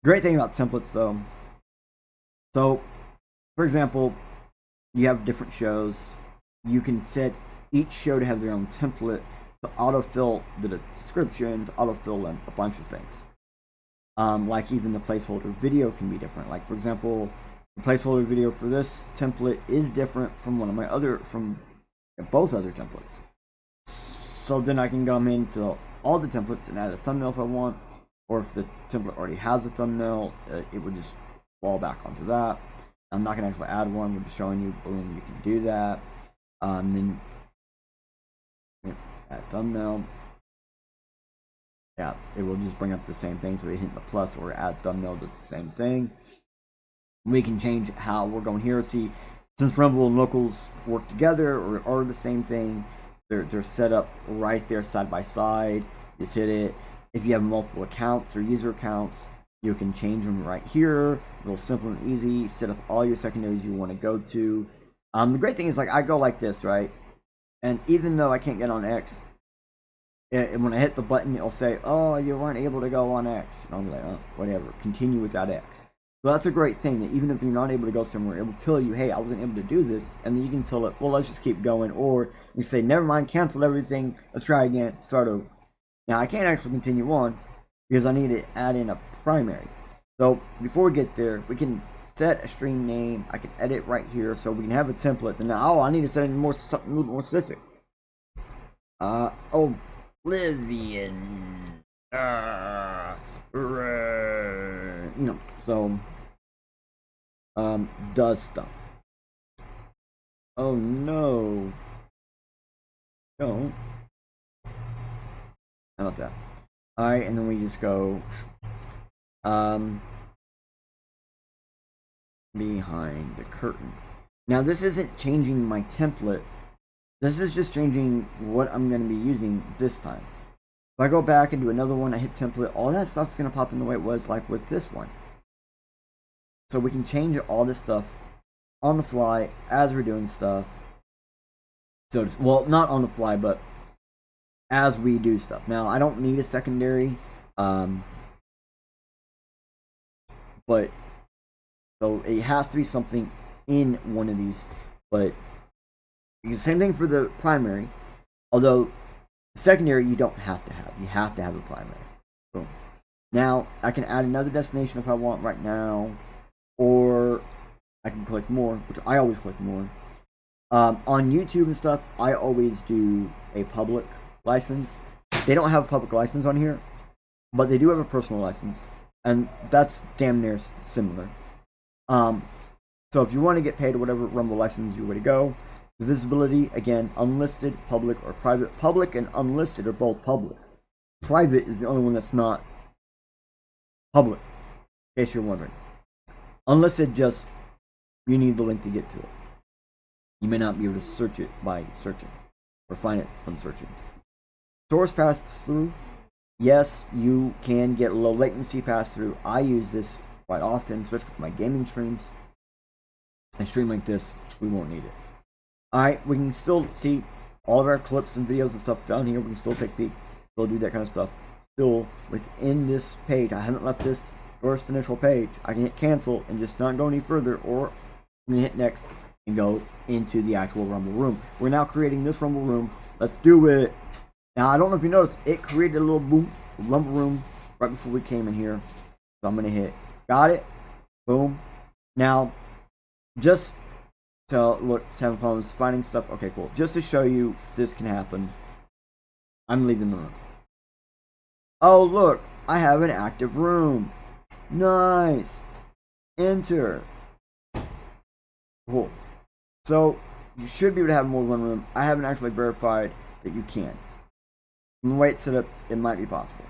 Great thing about templates though. So, for example, you have different shows. You can set each show to have their own template to autofill the description, to autofill a bunch of things. Like even the placeholder video can be different. Like for example, the placeholder video for this template is different from both other templates. So then I can come into all the templates and add a thumbnail if I want, or if the template already has a thumbnail, it would just fall back onto that. I'm not gonna actually add one. We're just showing you, boom, you can do that. Then add thumbnail. Yeah, it will just bring up the same thing. So we hit the plus or add thumbnail does the same thing. We can change how we're going here. See, since Rumble and Locals work together or are the same thing, they're set up right there side by side. Just hit it. If you have multiple accounts or user accounts, you can change them right here. Real simple and easy. Set up all your secondaries you want to go to. The great thing is, like, I go like this, right? And even though I can't get on X, when I hit the button, it'll say, oh, you weren't able to go on X. And I'll be like, oh, whatever, continue with that X. So that's a great thing, that even if you're not able to go somewhere, it will tell you, hey, I wasn't able to do this. And then you can tell it, well, let's just keep going. Or you say, never mind, cancel everything, let's try again, start over. Now, I can't actually continue on because I need to add in a primary. So before we get there, we can set a stream name. I can edit right here so we can have a template. And now, I need to set in something a little more specific. Oblivion. So does stuff. Oh no. Don't. How about that? Alright, and then we just go behind the curtain. Now this isn't changing my template. This is just changing what I'm going to be using this time. If I go back and do another one, I hit template, all that stuff's going to pop in the way it was like with this one. So we can change all this stuff on the fly as we're doing stuff. So, well, not on the fly, but as we do stuff. Now, I don't need a secondary, but so it has to be something in one of these. But same thing for the primary, although Secondary, you don't have to have. You have to have a primary. Boom. Now, I can add another destination if I want right now, or I can click more, which I always click more. On YouTube and stuff, I always do a public license. They don't have a public license on here, but they do have a personal license, and that's damn near similar. So if you want to get paid or whatever Rumble license your way to go, the visibility, again, unlisted, public, or private. Public and unlisted are both public. Private is the only one that's not public, in case you're wondering. Unlisted, just, you need the link to get to it. You may not be able to search it by searching, or find it from searching. Source pass-through. Yes, you can get low latency pass-through. I use this quite often, especially for my gaming streams. A stream like this, we won't need it. Alright, we can still see all of our clips and videos and stuff down here. We can still take a peek, still do that kind of stuff. Still, within this page, I haven't left this first initial page. I can hit cancel and just not go any further, or I'm going to hit next and go into the actual Rumble room. We're now creating this Rumble room. Let's do it. Now, I don't know if you noticed, it created a little boom, Rumble room right before we came in here. So I'm going to hit, got it, boom. Now, just to look, having problems finding stuff. Okay, cool. Just to show you this can happen, I'm leaving the room. Oh, look, I have an active room. Nice. Enter. Cool. So, you should be able to have more than one room. I haven't actually verified that you can. From the way it's set up, it might be possible.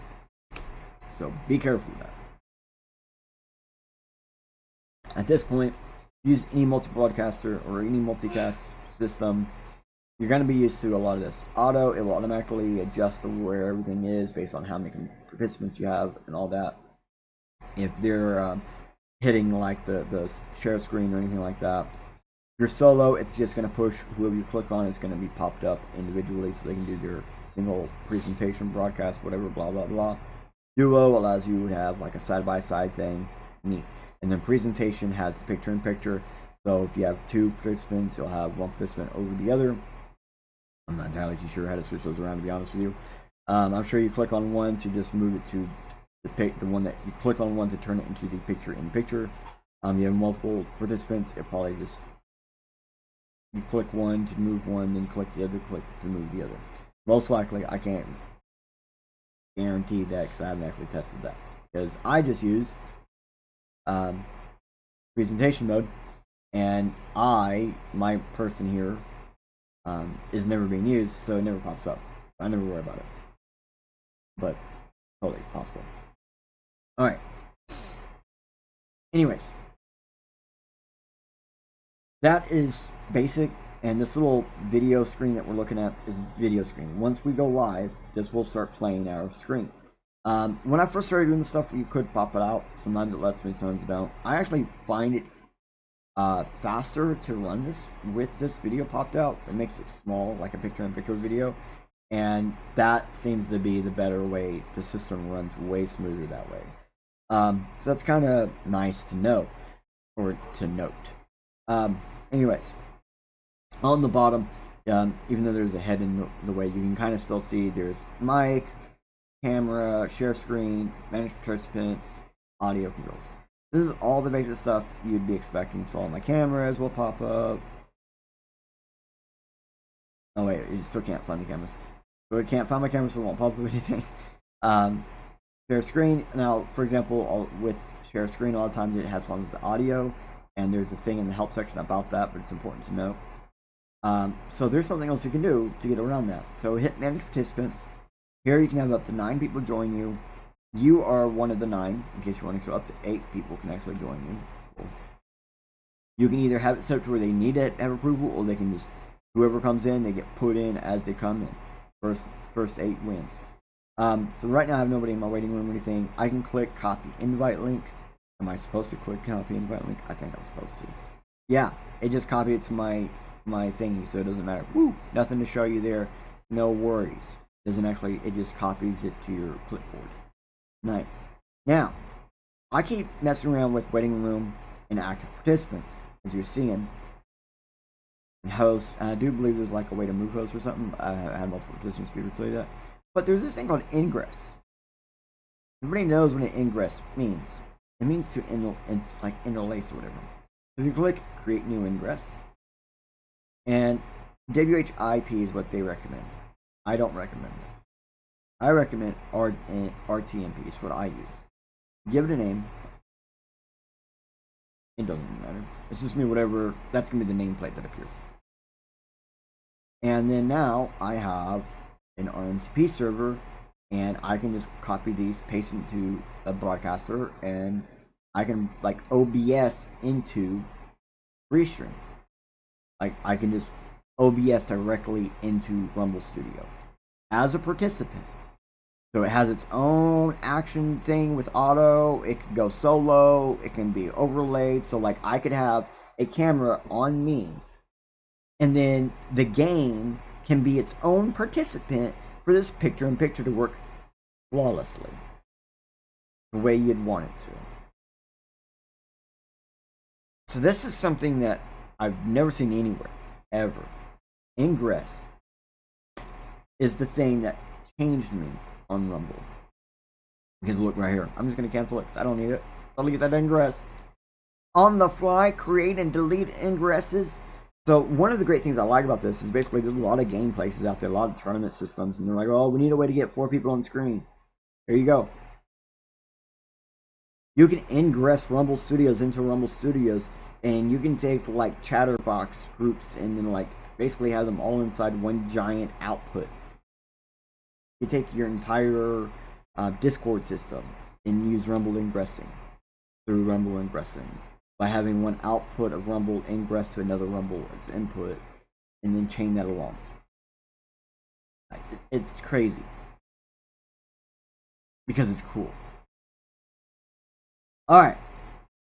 So, be careful with that. At this point, use any multi-broadcaster or any multicast system. You're going to be used to a lot of this. Auto, it will automatically adjust to where everything is based on how many participants you have and all that. If they're hitting like the share screen or anything like that. If you're solo, it's just going to push whoever you click on is going to be popped up individually so they can do their single presentation, broadcast, whatever, blah, blah, blah. Duo allows you to have like a side-by-side thing. Neat. And then presentation has the picture-in-picture. So if you have two participants, you'll have one participant over the other. I'm not entirely too sure how to switch those around, to be honest with you. I'm sure you click on one to just move it to the one that you click on one to turn it into the picture-in-picture. You have multiple participants, it probably just, you click one to move one, then click the other, click to move the other. Most likely, I can't guarantee that because I haven't actually tested that. Because I just use presentation mode, and my person here is never being used, so it never pops up. I never worry about it, but totally possible. All right. Anyways, that is basic, and this little video screen that we're looking at is video screen. Once we go live, this will start playing our screen. When I first started doing this stuff, you could pop it out. Sometimes it lets me, sometimes it don't. I actually find it faster to run this with this video popped out. It makes it small, like a picture-in-picture video, and that seems to be the better way. The system runs way smoother that way. So that's kind of nice to know, or to note. Anyways, on the bottom, even though there's a head in the way, you can kind of still see there's mic, camera, share screen, manage participants, audio controls. This is all the basic stuff you'd be expecting. So all my cameras will pop up. Oh wait, you still can't find the cameras. So we can't find my cameras, so it won't pop up anything. Share screen. Now, for example, with share screen, a lot of times it has problems with the audio, and there's a thing in the help section about that, but it's important to know. So there's something else you can do to get around that. So hit manage participants. Here you can have up to 9 people join you. You are one of the 9, in case you're wondering, so up to 8 people can actually join you. Cool. You can either have it set up to where they need to have approval, or they can just, whoever comes in, they get put in as they come in. First 8 wins. So right now I have nobody in my waiting room or anything. I can click copy invite link. Am I supposed to click copy invite link? I think I'm supposed to. Yeah, it just copied it to my thingy, so it doesn't matter. Woo! Nothing to show you there. No worries. Doesn't actually, it just copies it to your clipboard. Nice. Now, I keep messing around with waiting room and active participants, as you're seeing. and host. And I do believe there's like a way to move host or something. I had multiple participants people tell you that. But there's this thing called ingress. Everybody knows what an ingress means. It means to interlace or whatever. If you click create new ingress, and WHIP is what they recommend. I don't recommend this. I recommend RTMP. It's what I use. Give it a name. It doesn't matter. It's just me, whatever. That's going to be the nameplate that appears. And then now I have an RMTP server, and I can just copy these, paste into a broadcaster, and I can like OBS into Restream. Like I can just OBS directly into Rumble Studio as a participant. So it has its own action thing with auto. It can go solo. It can be overlaid. So like I could have a camera on me, and then the game can be its own participant for this picture-in-picture to work flawlessly the way you'd want it to. So this is something that I've never seen anywhere, ever. Ingress is the thing that changed me on Rumble. Because look right here, I'm just going to cancel it. I don't need it. I'll get that ingress. On the fly, create and delete ingresses. So one of the great things I like about this is basically there's a lot of game places out there, a lot of tournament systems, and they're like, oh, we need a way to get 4 people on screen. There you go. You can ingress Rumble Studios into Rumble Studios, and you can take like chatterbox groups and then like basically have them all inside one giant output. You take your entire Discord system and use Rumble ingressing through Rumble ingressing by having one output of Rumble ingress to another Rumble as input, and then chain that along. It's crazy because it's cool. Alright,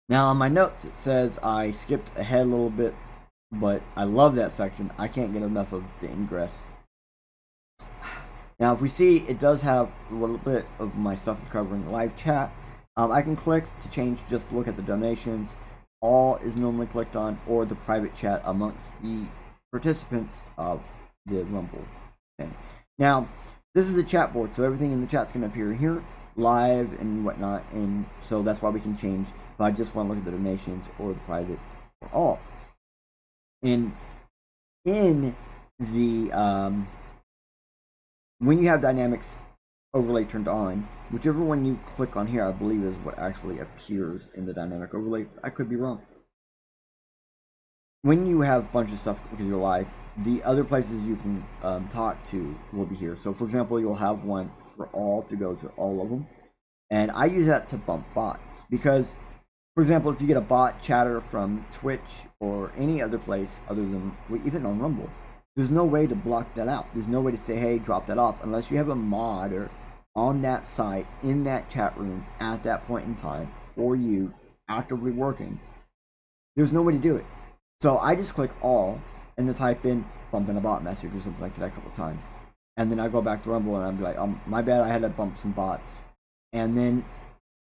now on my notes it says I skipped ahead a little bit, but I love that section. I can't get enough of the ingress. Now if we see, it does have a little bit of my stuff is covering live chat. I can click to change just to look at the donations. All is normally clicked on, or the private chat amongst the participants of the Rumble thing. Now this is a chat board, so everything in the chat's going to appear here live and whatnot, and so that's why we can change if I just want to look at the donations or the private or all. And in the when you have dynamics overlay turned on, whichever one you click on here I believe is what actually appears in the dynamic overlay. I could be wrong. When you have a bunch of stuff because you're live, the other places you can talk to will be here. So for example, you'll have one for all to go to all of them, and I use that to bump bots because, for example, if you get a bot chatter from Twitch or any other place other than even on Rumble, there's no way to block that out. There's no way to say, hey, drop that off, unless you have a modder on that site in that chat room at that point in time for you actively working. There's no way to do it. So I just click all and then type in bump in a bot message or something like that a couple times. And then I go back to Rumble and I'm like, my bad, I had to bump some bots. And then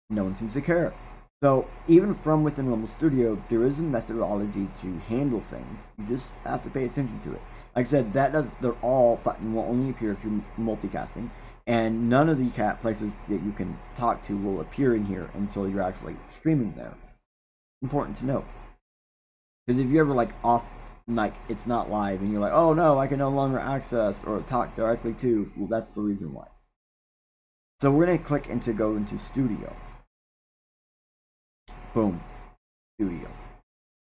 no one seems to care. So even from within Rumble Studio, there is a methodology to handle things. You just have to pay attention to it. Like I said, the all button will only appear if you're multicasting. And none of the places that you can talk to will appear in here until you're actually streaming there. Important to note. Because if you ever like off, like it's not live and you're like, oh no, I can no longer access or talk directly to, well, that's the reason why. So we're going to click and to go into Studio. Boom. Studio.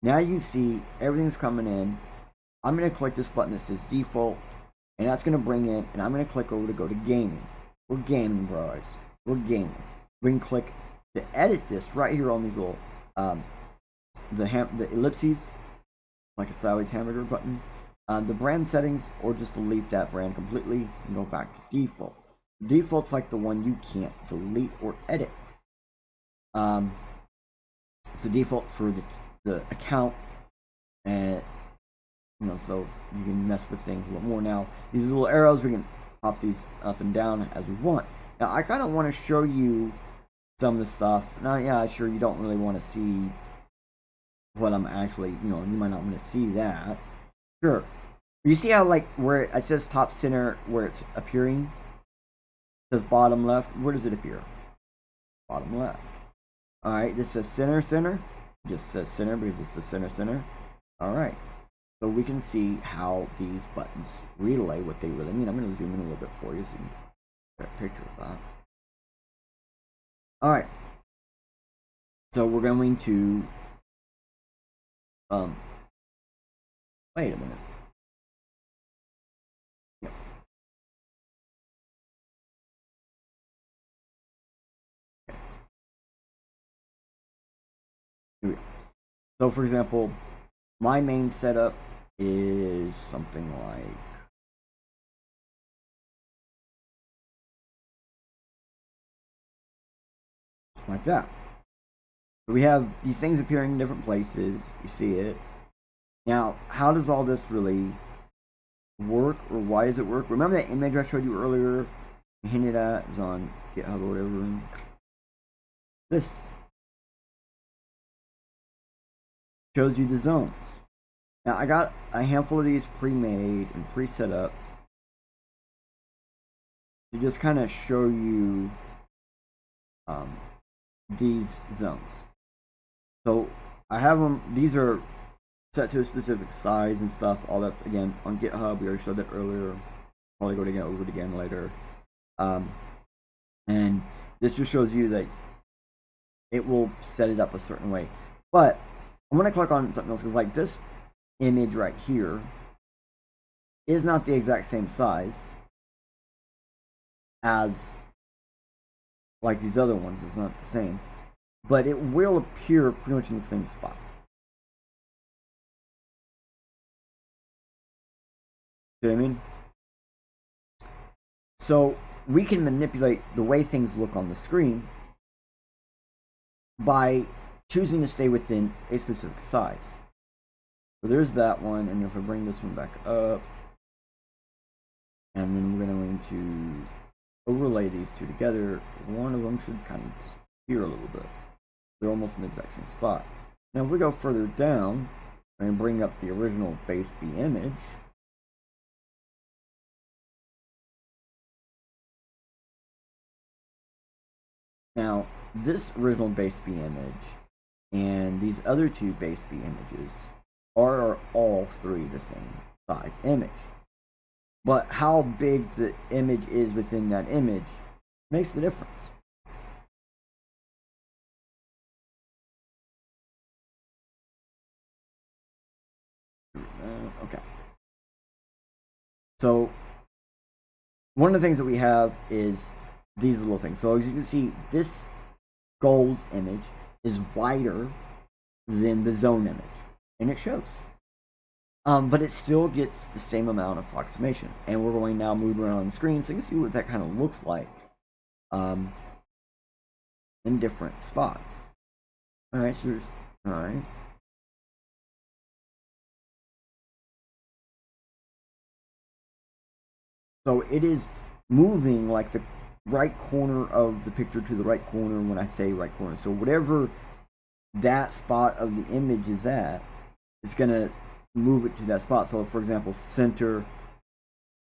Now you see everything's coming in. I'm going to click this button that says default, and that's going to bring in, and I'm going to click over to go to gaming. We're gaming, bros. We're gaming. We can click to edit this right here on these little the ellipses, like a sideways hamburger button, the brand settings, or just delete that brand completely and go back to default. Default's like the one you can't delete or edit. So default's for the account, and so you can mess with things a little more. Now these little arrows, we can pop these up and down as we want. Now I kind of want to show you some of the stuff. Now, yeah, sure, you don't really want to see what I'm actually, you might not want to see that. Sure. You see how like where it says top center where it's appearing? It says bottom left. Where does it appear? Bottom left. Alright, this says center center. It just says center because it's the center center. Alright. So we can see how these buttons relay what they really mean. I'm going to zoom in a little bit for you so you can get a picture of that. Alright. So we're going to wait a minute. Yep. Okay. Here we go. So for example, my main setup is something like that. So we have these things appearing in different places. You see it. Now, how does all this really work, or why does it work? Remember that image I showed you earlier? I hinted at, it was on GitHub or whatever. This shows you the zones. Now, I got a handful of these pre-made and pre-set up to just kind of show you these zones. So I have them, these are set to a specific size and stuff. All that's again on GitHub. We already showed that earlier. Probably go over it again later. And this just shows you that it will set it up a certain way. But I'm going to click on something else because like this image right here is not the exact same size as like these other ones. It's not the same, but it will appear pretty much in the same spots. See what I mean? So we can manipulate the way things look on the screen by choosing to stay within a specific size. So there's that one, and if I bring this one back up, and then we're going to overlay these two together, one of them should kind of disappear a little bit. They're almost in the exact same spot. Now if we go further down and bring up the original base B image, now this original base B image and these other two base B images are all three the same size image. But how big the image is within that image makes the difference. Okay. So one of the things that we have is these little things. So as you can see, this goals image is wider than the zone image, and it shows. But it still gets the same amount of approximation. And we're going to now move around on the screen so you can see what that kind of looks like in different spots. Alright, so alright. So it is moving like the right corner of the picture to the right corner when I say right corner. So whatever that spot of the image is at, it's going to move it to that spot. So for example, center,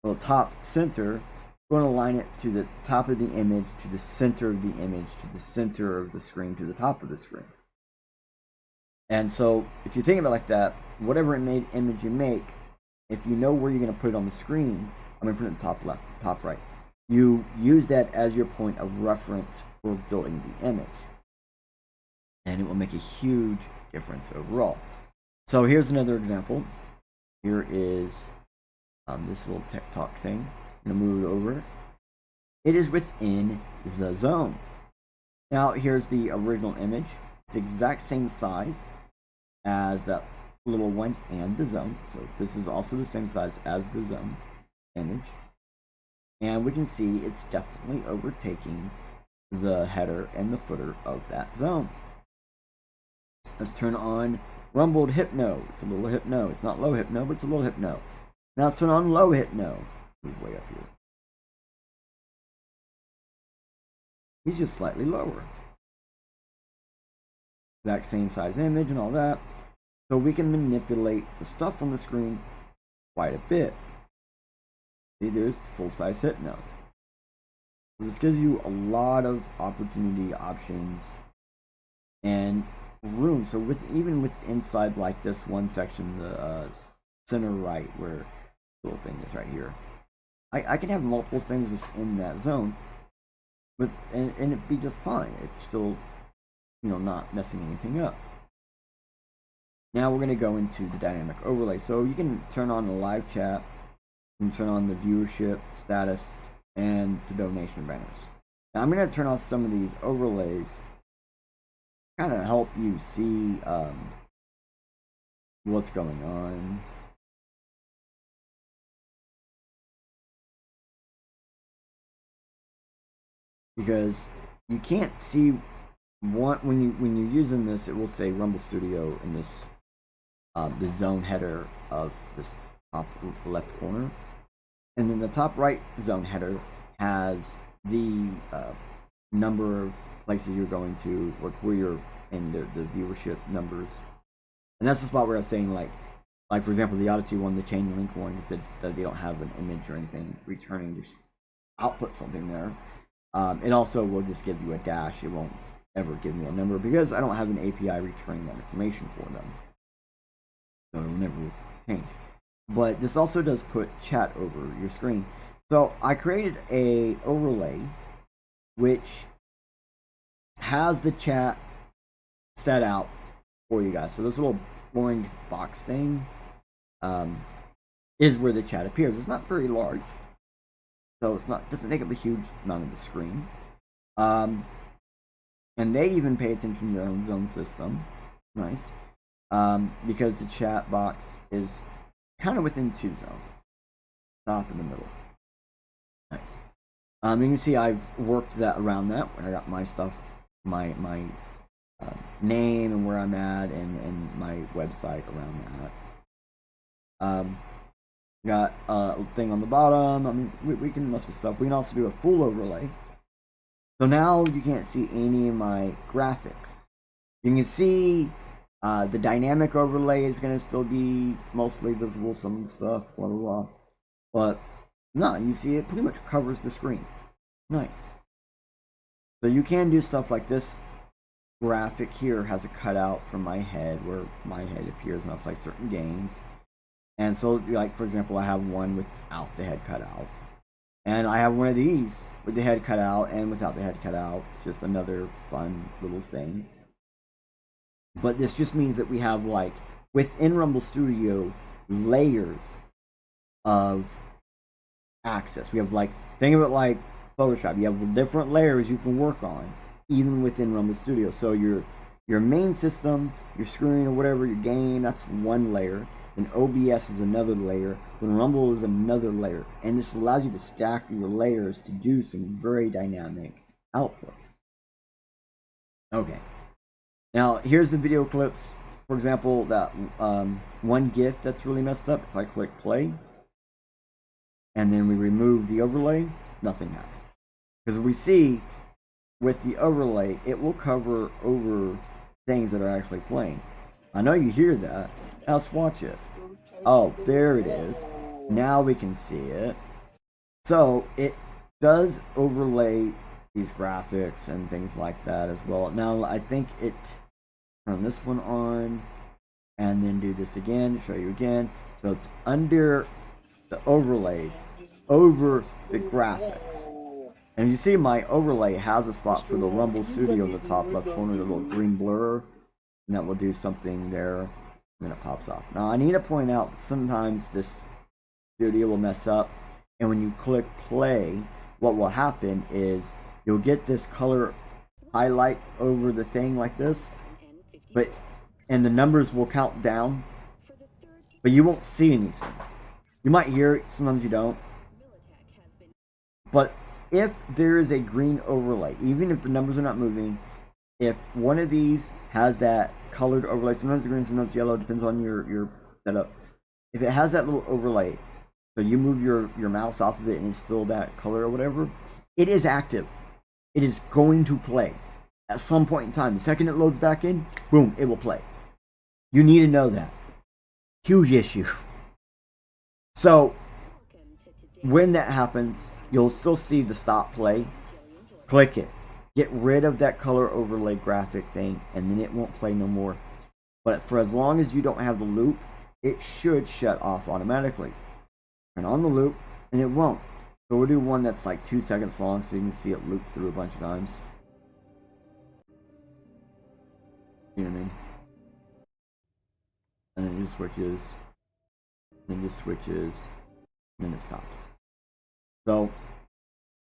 well, top center, we're going to align it to the top of the image, to the center of the image, to the center of the screen, to the top of the screen. And so if you think about it like that, whatever image you make, if you know where you're going to put it on the screen, I'm going to put it in top left, top right. You use that as your point of reference for building the image. And it will make a huge difference overall. So here's another example. Here is this little TikTok thing. I'm going to move it over. It is within the zone. Now here's the original image. It's the exact same size as that little one and the zone. So this is also the same size as the zone image. And we can see it's definitely overtaking the header and the footer of that zone. Let's turn on rumbled hypno. It's a little hypno. It's not low hypno, but it's a little hypno. Now let's turn on low hypno. Move way up here. He's just slightly lower. Exact same size image and all that. So we can manipulate the stuff on the screen quite a bit. See, there's the full-size hit node. So this gives you a lot of opportunity, options, and room. So even with inside like this one section, the center right, where the little thing is right here, I can have multiple things within that zone, but and it'd be just fine. It's still, you know, not messing anything up. Now we're going to go into the dynamic overlay. So you can turn on the live chat, you can turn on the viewership status, and the donation banners. Now I'm going to turn off some of these overlays, kind of help you see what's going on. Because you can't see when you're using this, it will say Rumble Studio in this the zone header of this top left corner, and then the top right zone header has the number of places you're going to, where you're in the viewership numbers, and that's the spot where I was saying like for example the Odyssey one, the chain link one, said that they don't have an image or anything returning, just output something there. It also will just give you a dash. It won't ever give me a number because I don't have an API returning that information for them. So it'll never change. But this also does put chat over your screen. So I created a overlay which has the chat set out for you guys. So this little orange box thing is where the chat appears. It's not very large, so doesn't take up a huge amount of the screen. And they even pay attention to their own zone system. Nice. Because the chat box is kind of within two zones, top in the middle. Nice. You can see I've worked that around that when I got my stuff, my name and where I'm at, and my website around that. Got a thing on the bottom. I mean, we can mess with stuff. We can also do a full overlay. So now you can't see any of my graphics. You can see the dynamic overlay is going to still be mostly visible, some of the stuff, blah, blah, blah. But no, you see it pretty much covers the screen. Nice. So you can do stuff like this. Graphic here has a cutout from my head where my head appears when I play certain games. And so, like, for example, I have one without the head cut out. And I have one of these with the head cut out and without the head cut out. It's just another fun little thing. But this just means that we have, like, within Rumble Studio, layers of access. We have, like, think of it like Photoshop. You have different layers you can work on, even within Rumble Studio. So your main system, your screen or whatever, your game, that's one layer. And OBS is another layer, when Rumble is another layer, and this allows you to stack your layers to do some very dynamic outputs. Okay, now here's the video clips. For example, that one GIF that's really messed up. If I click play, and then we remove the overlay, nothing happens. Because we see with the overlay, it will cover over things that are actually playing. I know you hear that. Now let's watch it. Oh, there it is. Now we can see it. So it does overlay these graphics and things like that as well. Now I think it turn this one on and then do this again, show you again. So it's under the overlays over the graphics. And you see my overlay has a spot for the Rumble Studio in the top left corner, the little green blur, and that will do something there, and then it pops off. Now I need to point out, sometimes this studio will mess up, and when you click play, what will happen is you'll get this color highlight over the thing like this, and the numbers will count down, but you won't see anything. You might hear it, sometimes you don't. But if there is a green overlay, even if the numbers are not moving, if one of these has that colored overlay, sometimes green, sometimes yellow, depends on your setup. If it has that little overlay, so you move your mouse off of it and it's still that color or whatever, it is active. It is going to play at some point in time. The second it loads back in, boom, it will play. You need to know that. Huge issue. So when that happens, you'll still see the stop play. Click it. Get rid of that color overlay graphic thing, and then it won't play no more. But for as long as you don't have the loop, it should shut off automatically. Turn on the loop, and it won't. So we'll do one that's like 2 seconds long so you can see it loop through a bunch of times. You know what I mean? And then it just switches. And then just switches. And then it stops. So,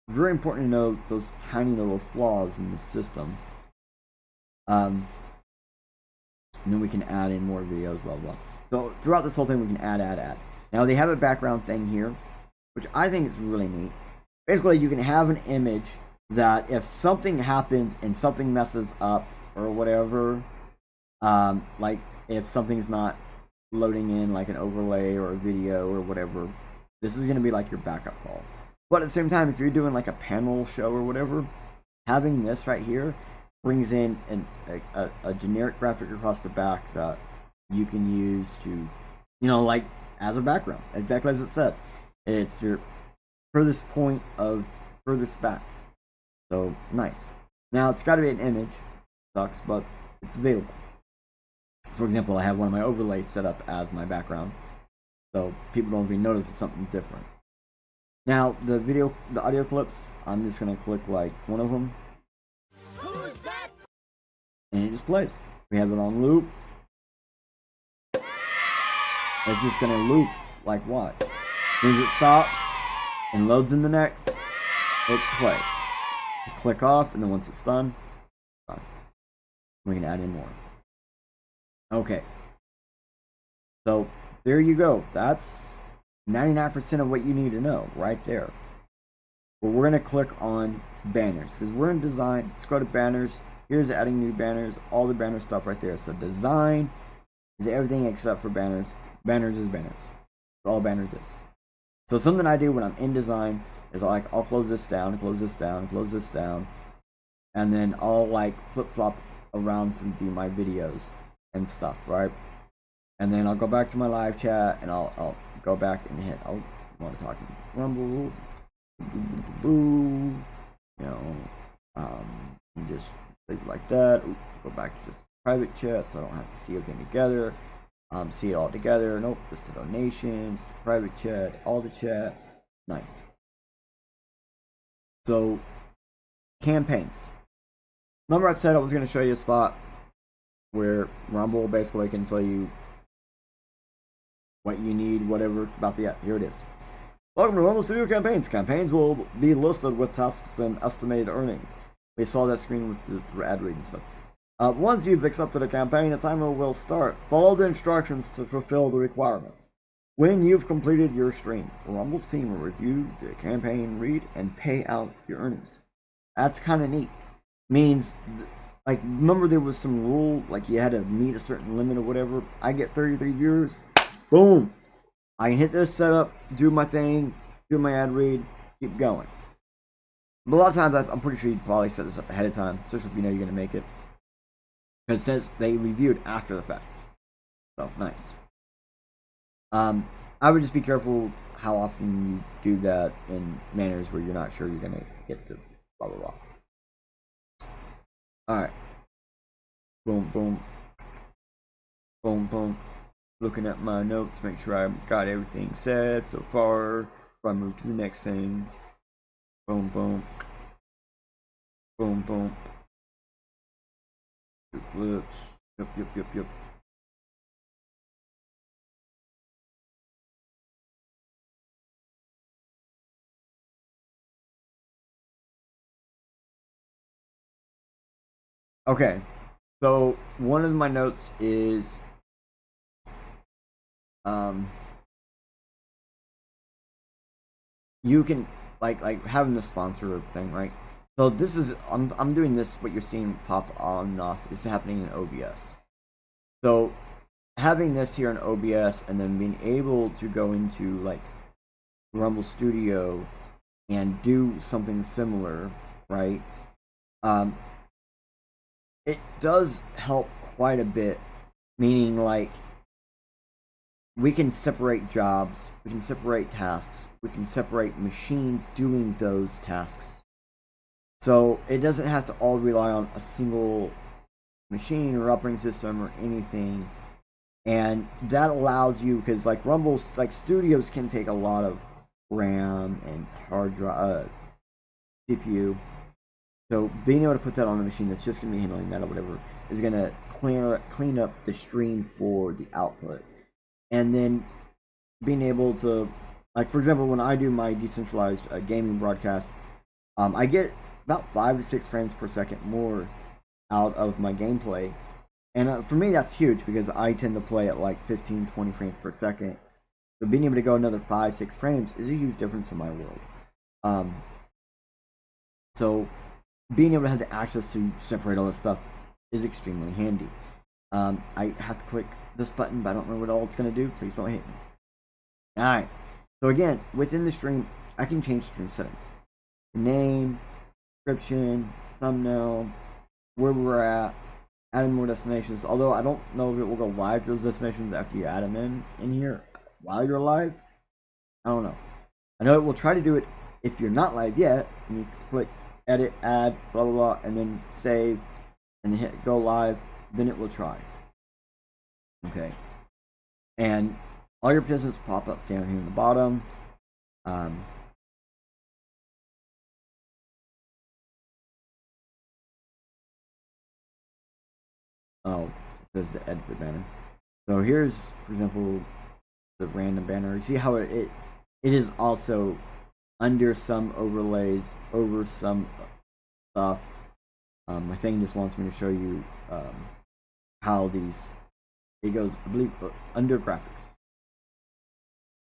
very important to know those tiny little flaws in the system. And then we can add in more videos, blah, blah. So, throughout this whole thing, we can add. Now, they have a background thing here, which I think is really neat. Basically, you can have an image that if something happens and something messes up or whatever, like if something's not loading in like an overlay or a video or whatever, this is going to be like your backup call. But at the same time, if you're doing like a panel show or whatever, having this right here brings in a generic graphic across the back that you can use to, you know, like as a background, exactly as it says. It's your furthest point of furthest back. So nice. Now it's got to be an image. Sucks, but it's available. For example, I have one of my overlays set up as my background, so people don't even notice that something's different. Now the audio clips, I'm just gonna click like one of them. Who's that? And it just plays. We have it on loop. It's just gonna loop like what? As soon as it stops and loads in the next, it plays. You click off, and then once it's done, we can add in more. Okay. So there you go. That's 99% of what you need to know right there. But we're gonna click on banners because we're in design. Let's go to banners. Here's adding new banners. All the banner stuff right there. So design is everything except for banners. Banners is banners. That's all banners is. So something I do when I'm in design is like I'll close this down, close this down, close this down, and then I'll like flip flop around to be my videos and stuff, right? And then I'll go back to my live chat and I'll go back and hit. I want to talk Rumble, you know, and just leave it like that. Go back to just private chat so I don't have to see everything together. See it all together. Nope, just the donations, the private chat, all the chat. Nice. So, campaigns. Remember I said I was going to show you a spot where Rumble basically can tell you what you need, whatever, about the app. Here it is. Welcome to Rumble Studio Campaigns. Campaigns will be listed with tasks and estimated earnings. We saw that screen with the ad read and stuff. Once you've accepted a campaign, a timer will start. Follow the instructions to fulfill the requirements. When you've completed your stream, Rumble's team will review the campaign, read, and pay out your earnings. That's kind of neat. Means, like, remember there was some rule, like you had to meet a certain limit or whatever. I get 33 viewers. Boom. I can hit this setup, do my thing, do my ad read, keep going. But a lot of times, I'm pretty sure you probably set this up ahead of time, especially if you know you're going to make it. Because it says they reviewed after the fact. So, nice. I would just be careful how often you do that in manners where you're not sure you're going to get the blah, blah, blah. Alright. Boom, boom. Boom, boom. Looking at my notes, make sure I got everything said so far. Before I move to the next thing. Boom, boom. Boom, boom. Clips. Yep. Okay, so one of my notes is you can like having the sponsor thing, right? So this is I'm doing this. What you're seeing pop on and off is happening in OBS. So having this here in OBS and then being able to go into like Rumble Studio and do something similar, right? It does help quite a bit. Meaning like we can separate jobs, we can separate tasks, we can separate machines doing those tasks. So it doesn't have to all rely on a single machine or operating system or anything. And that allows you, because like Rumble's, like studios can take a lot of RAM and hard drive, CPU. So being able to put that on a machine that's just going to be handling that or whatever is going to clean up the stream for the output. And then being able to, like for example, when I do my decentralized gaming broadcast, I get about 5 to 6 frames per second more out of my gameplay. And for me, that's huge because I tend to play at like 15, 20 frames per second. So being able to go another 5, 6 frames is a huge difference in my world. So being able to have the access to separate all this stuff is extremely handy. I have to click this button, but I don't know what all it's going to do. Please don't hit me. Alright, so again, within the stream, I can change stream settings. Name, description, thumbnail, where we're at, adding more destinations. Although I don't know if it will go live to those destinations after you add them in here while you're live. I don't know. I know it will try to do it if you're not live yet, and you click edit, add, blah blah blah, and then save, and then hit go live. Then it will try. Okay, and all your participants pop up down here in the bottom. Oh, it says the edit the banner. So here's, for example, the random banner. You see how it is also under some overlays over some stuff. My thing just wants me to show you how these, it goes, I believe, under graphics.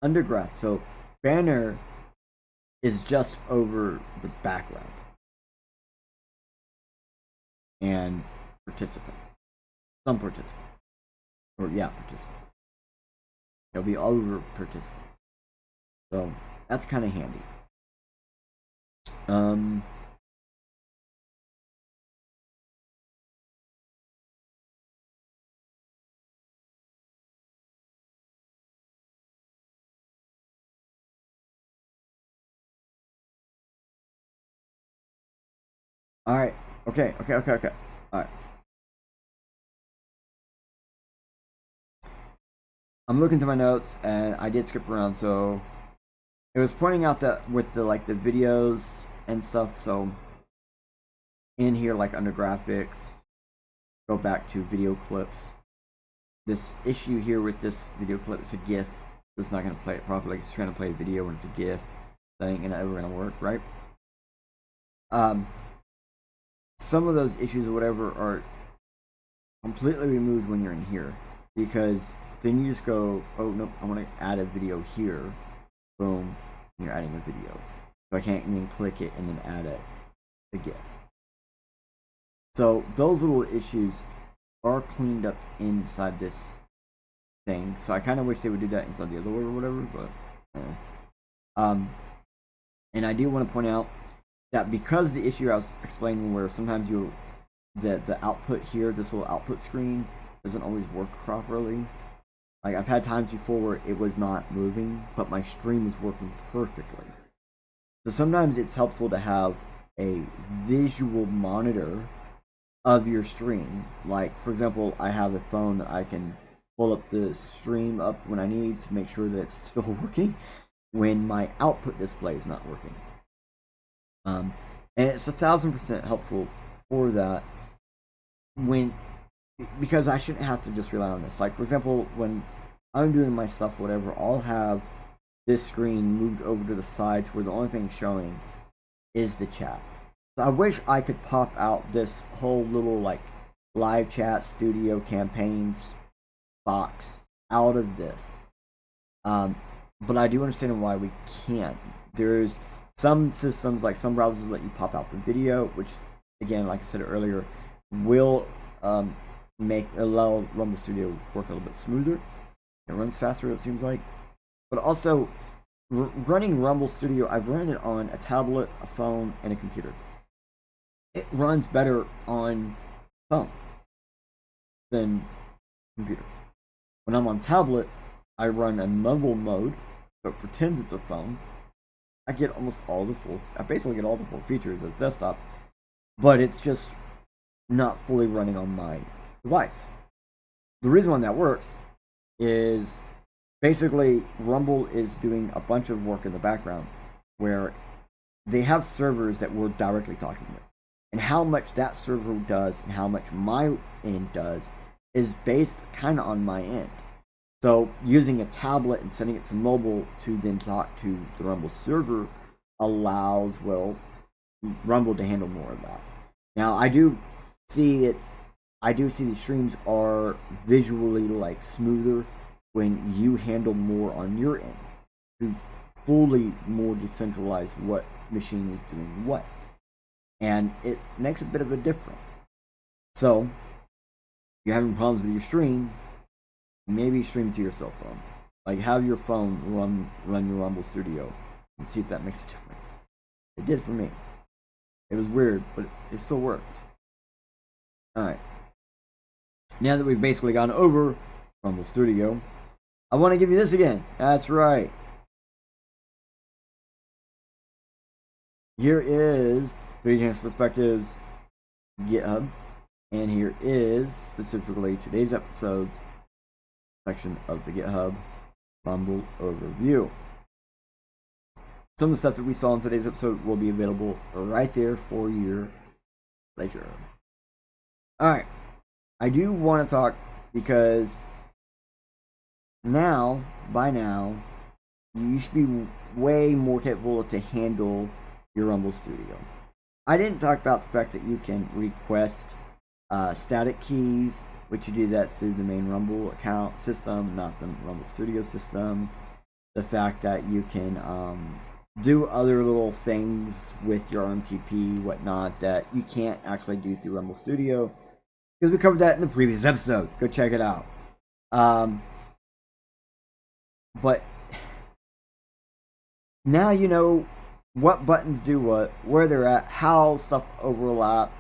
Under graph. So banner is just over the background. And participants. Some participants. Or yeah, participants. It'll be over participants. So that's kind of handy. Alright. Okay. Alright. I'm looking through my notes and I did skip around, so it was pointing out that with the like the videos and stuff, so in here like under graphics, go back to video clips. This issue here with this video clip is a GIF. So it's not gonna play it properly. It's trying to play a video when it's a GIF. That ain't ever gonna work, right? Some of those issues or whatever are completely removed when you're in here, because then you just go, oh no, I want to add a video here, boom, and you're adding a video. So I can't even click it and then add it again. So those little issues are cleaned up inside this thing. So I kind of wish they would do that inside the other one or whatever, but and I do want to point out that because the issue I was explaining where sometimes the output here, this little output screen, doesn't always work properly. Like I've had times before where it was not moving, but my stream was working perfectly. So sometimes it's helpful to have a visual monitor of your stream. Like for example, I have a phone that I can pull up the stream up when I need to make sure that it's still working when my output display is not working. And it's 1000% helpful for that because I shouldn't have to just rely on this. Like for example, when I'm doing my stuff, whatever, I'll have this screen moved over to the side to where the only thing showing is the chat. So I wish I could pop out this whole little like live chat studio campaigns box out of this. But I do understand why we can't. There's some systems, like some browsers, let you pop out the video, which again, like I said earlier, will allow Rumble Studio work a little bit smoother. It runs faster, it seems like. But also, running Rumble Studio, I've run it on a tablet, a phone, and a computer. It runs better on phone than computer. When I'm on tablet, I run a mobile mode, so it pretends it's a phone. I get I basically get all the full features as desktop, but it's just not fully running on my device. The reason why that works is basically Rumble is doing a bunch of work in the background where they have servers that we're directly talking with. And how much that server does and how much my end does is based kind of on my end. So using a tablet and sending it to mobile to then talk to the Rumble server allows, well, Rumble to handle more of that. Now I do see the streams are visually like smoother when you handle more on your end to fully more decentralize what machine is doing what. And it makes a bit of a difference. So, if you're having problems with your stream, maybe stream to your cell phone. Like have your phone run your Rumble Studio and see if that makes a difference. It did for me. It was weird, but it still worked. Alright. Now that we've basically gone over Rumble Studio, I want to give you this again. That's right. Here is 3D Perspectives GitHub, and here is specifically today's episode's section of the GitHub Rumble overview. Some of the stuff that we saw in today's episode will be available right there for your pleasure. Alright, I do want to talk because by now, you should be way more capable to handle your Rumble Studio. I didn't talk about the fact that you can request static keys, which you do that through the main Rumble account system, not the Rumble Studio system. The fact that you can do other little things with your RMTP, whatnot, that you can't actually do through Rumble Studio, because we covered that in the previous episode. Go check it out. But now you know what buttons do what, where they're at, how stuff overlap,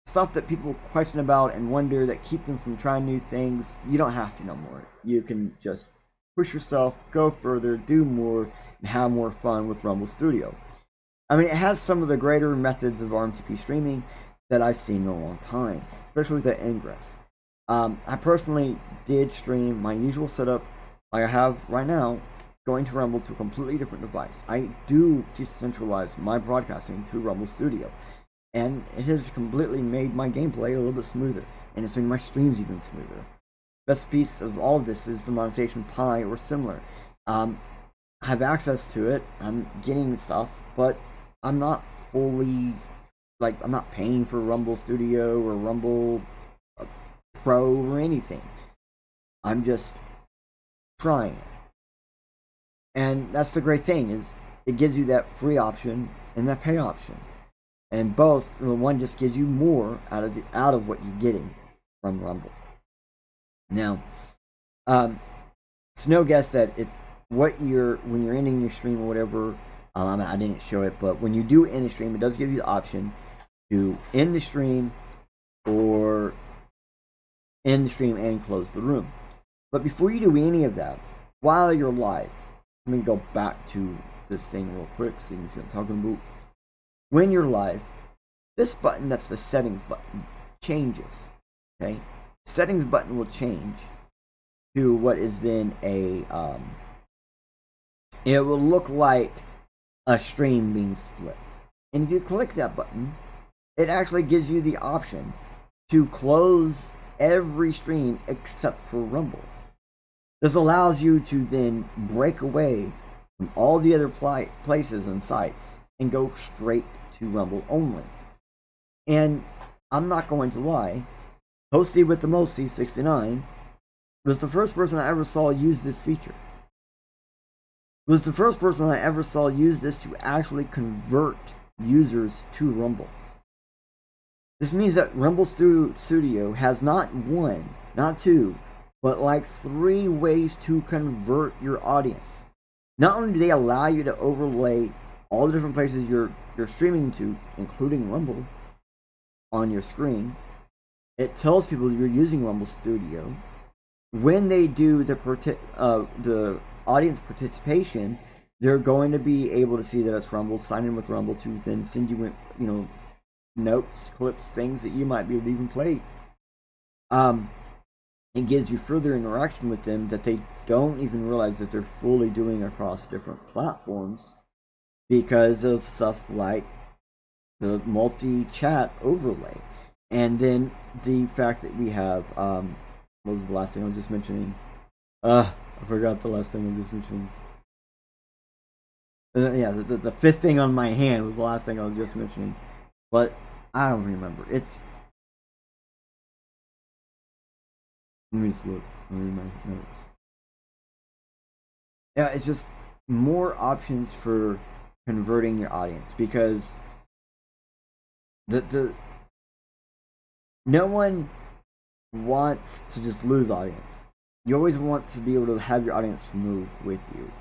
stuff that people question about and wonder that keep them from trying new things. You don't have to know more. You can just push yourself, go further, do more, and have more fun with Rumble Studio. I mean, it has some of the greater methods of RMTP streaming that I've seen in a long time, especially with the ingress. I personally did stream my usual setup like I have right now, going to Rumble to a completely different device. I do decentralize my broadcasting to Rumble Studio, and it has completely made my gameplay a little bit smoother, and it's made my streams even smoother. Best piece of all of this is the monetization pie or similar. I have access to it, I'm getting stuff, but I'm not fully, I'm not paying for Rumble Studio or Rumble Pro or anything. I'm just trying it. And that's the great thing, is it gives you that free option and that pay option. And both, one just gives you more out of what you're getting from Rumble. Now, it's no guess that when you're ending your stream or whatever, I didn't show it, but when you do end a stream, it does give you the option to end the stream or end the stream and close the room. But before you do any of that, while you're live, let me go back to this thing real quick so you can see what I'm talking about. When you're live, this button, that's the settings button, changes. Okay? Settings button will change to what is then it will look like a stream being split. And if you click that button, it actually gives you the option to close every stream except for Rumble. This allows you to then break away from all the other places and sites and go straight to Rumble only. And I'm not going to lie, Hosty with the Most C69 was the first person I ever saw use this feature. Was the first person I ever saw use this to actually convert users to Rumble. This means that Rumble Studio has not one, not two, but like 3 ways to convert your audience. Not only do they allow you to overlay all the different places you're streaming to, including Rumble, on your screen, it tells people you're using Rumble Studio, when they do the audience participation, they're going to be able to see that it's Rumble, sign in with Rumble to then send you, notes, clips, things that you might be able to even play. It gives you further interaction with them that they don't even realize that they're fully doing across different platforms because of stuff like the multi-chat overlay. And then the fact that we have, what was the last thing I was just mentioning? I forgot the last thing I was just mentioning. Yeah, the fifth thing on my hand was the last thing I was just mentioning. But I don't remember. Let me just look. Let me read my notes. Yeah, it's just more options for converting your audience, because no one wants to just lose audience. You always want to be able to have your audience move with you.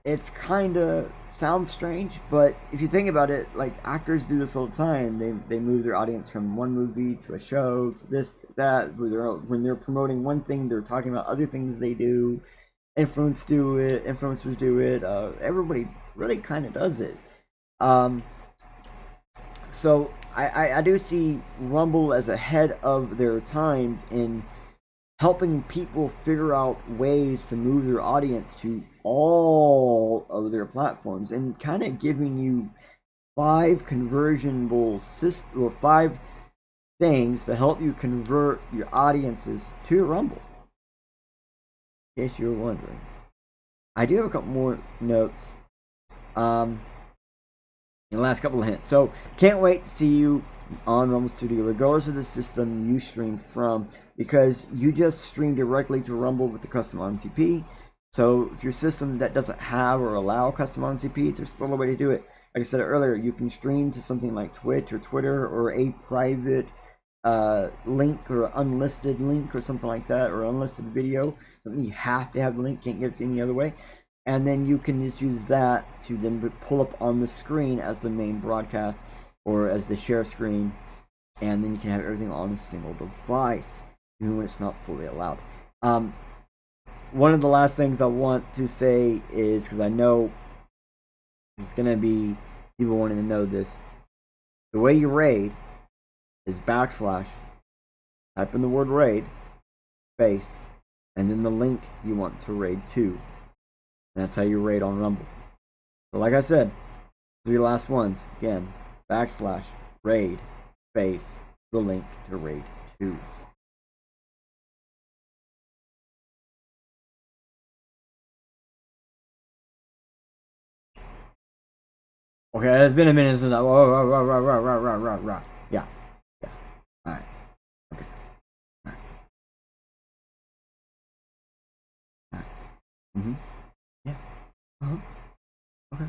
It's kind of sounds strange, but if you think about it, like actors do this all the time. They move their audience from one movie to a show to this, that. When they're promoting one thing, they're talking about other things they do. Influencers do it. Everybody really kind of does it. So I do see Rumble as ahead of their times in helping people figure out ways to move their audience to all of their platforms, and kind of giving you 5 things to help you convert your audiences to Rumble. In case you were wondering, I do have a couple more notes. The last couple of hints. So, can't wait to see you on Rumble Studio, regardless of the system you stream from, because you just stream directly to Rumble with the custom RMTP. So, if your system that doesn't have or allow custom RMTP, there's still a way to do it. Like I said earlier, you can stream to something like Twitch or Twitter, or a private link or unlisted link or something like that, or unlisted video. Something you have to have the link, can't get it any other way. And then you can just use that to then pull up on the screen as the main broadcast or as the share screen, and then you can have everything on a single device, even when it's not fully allowed. One of the last things I want to say is, because I know there's going to be people wanting to know this, the way you raid is / type in the word raid, space, and then the link you want to raid to. And that's how you raid on Rumble. So like I said, 3 last ones. Again, / raid, space, the link to raid to. Okay, it's been a minute since I. Yeah. Alright. Okay. Alright. Mm-hmm. Yeah. Uh-huh. Okay.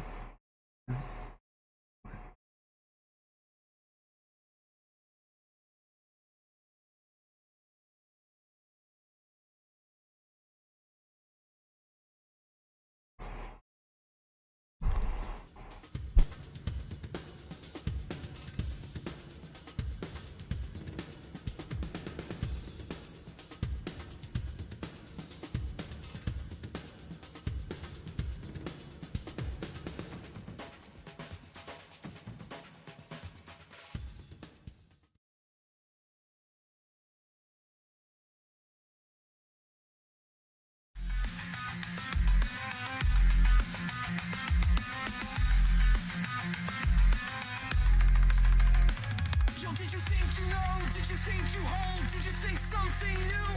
Did you think you know? Did you think you hold? Did you think something new?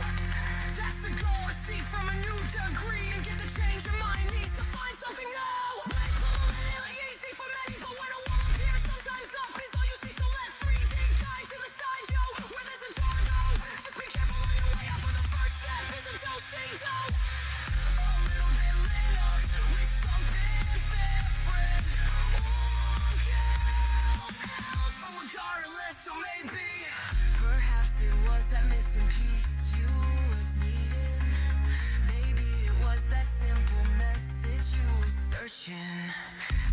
That's the goal, to see from a new degree and get the change your mind needs to find something new. Really easy for many, but when a wall appears, sometimes up is all you see. So let's 3D dive to the side, yo, where there's a door, no. Just be careful on your way up, for the first step isn't so single. A little bit lit up with something different. Regardless, so maybe perhaps it was that missing piece you was needing. Maybe it was that simple message you was searching.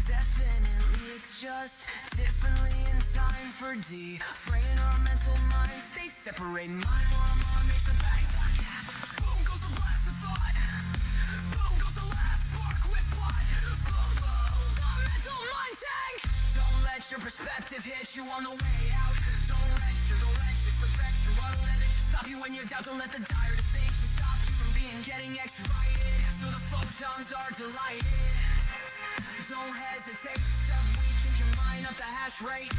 Definitely it's just differently in time for D. Fraying our mental mind, stay separating mind while I'm on matrix. the bang. Boom goes the blast of thought. Boom goes the last spark with blood. Boom, boom, the mental mind tank. Don't let your perspective hit you on the way out. Don't let your perfection. Don't let it stop you when you're down. Don't let the dire distinction stop you from getting excited. So the photons are delighted. Don't hesitate, step weak, keep your mind up the hash rate.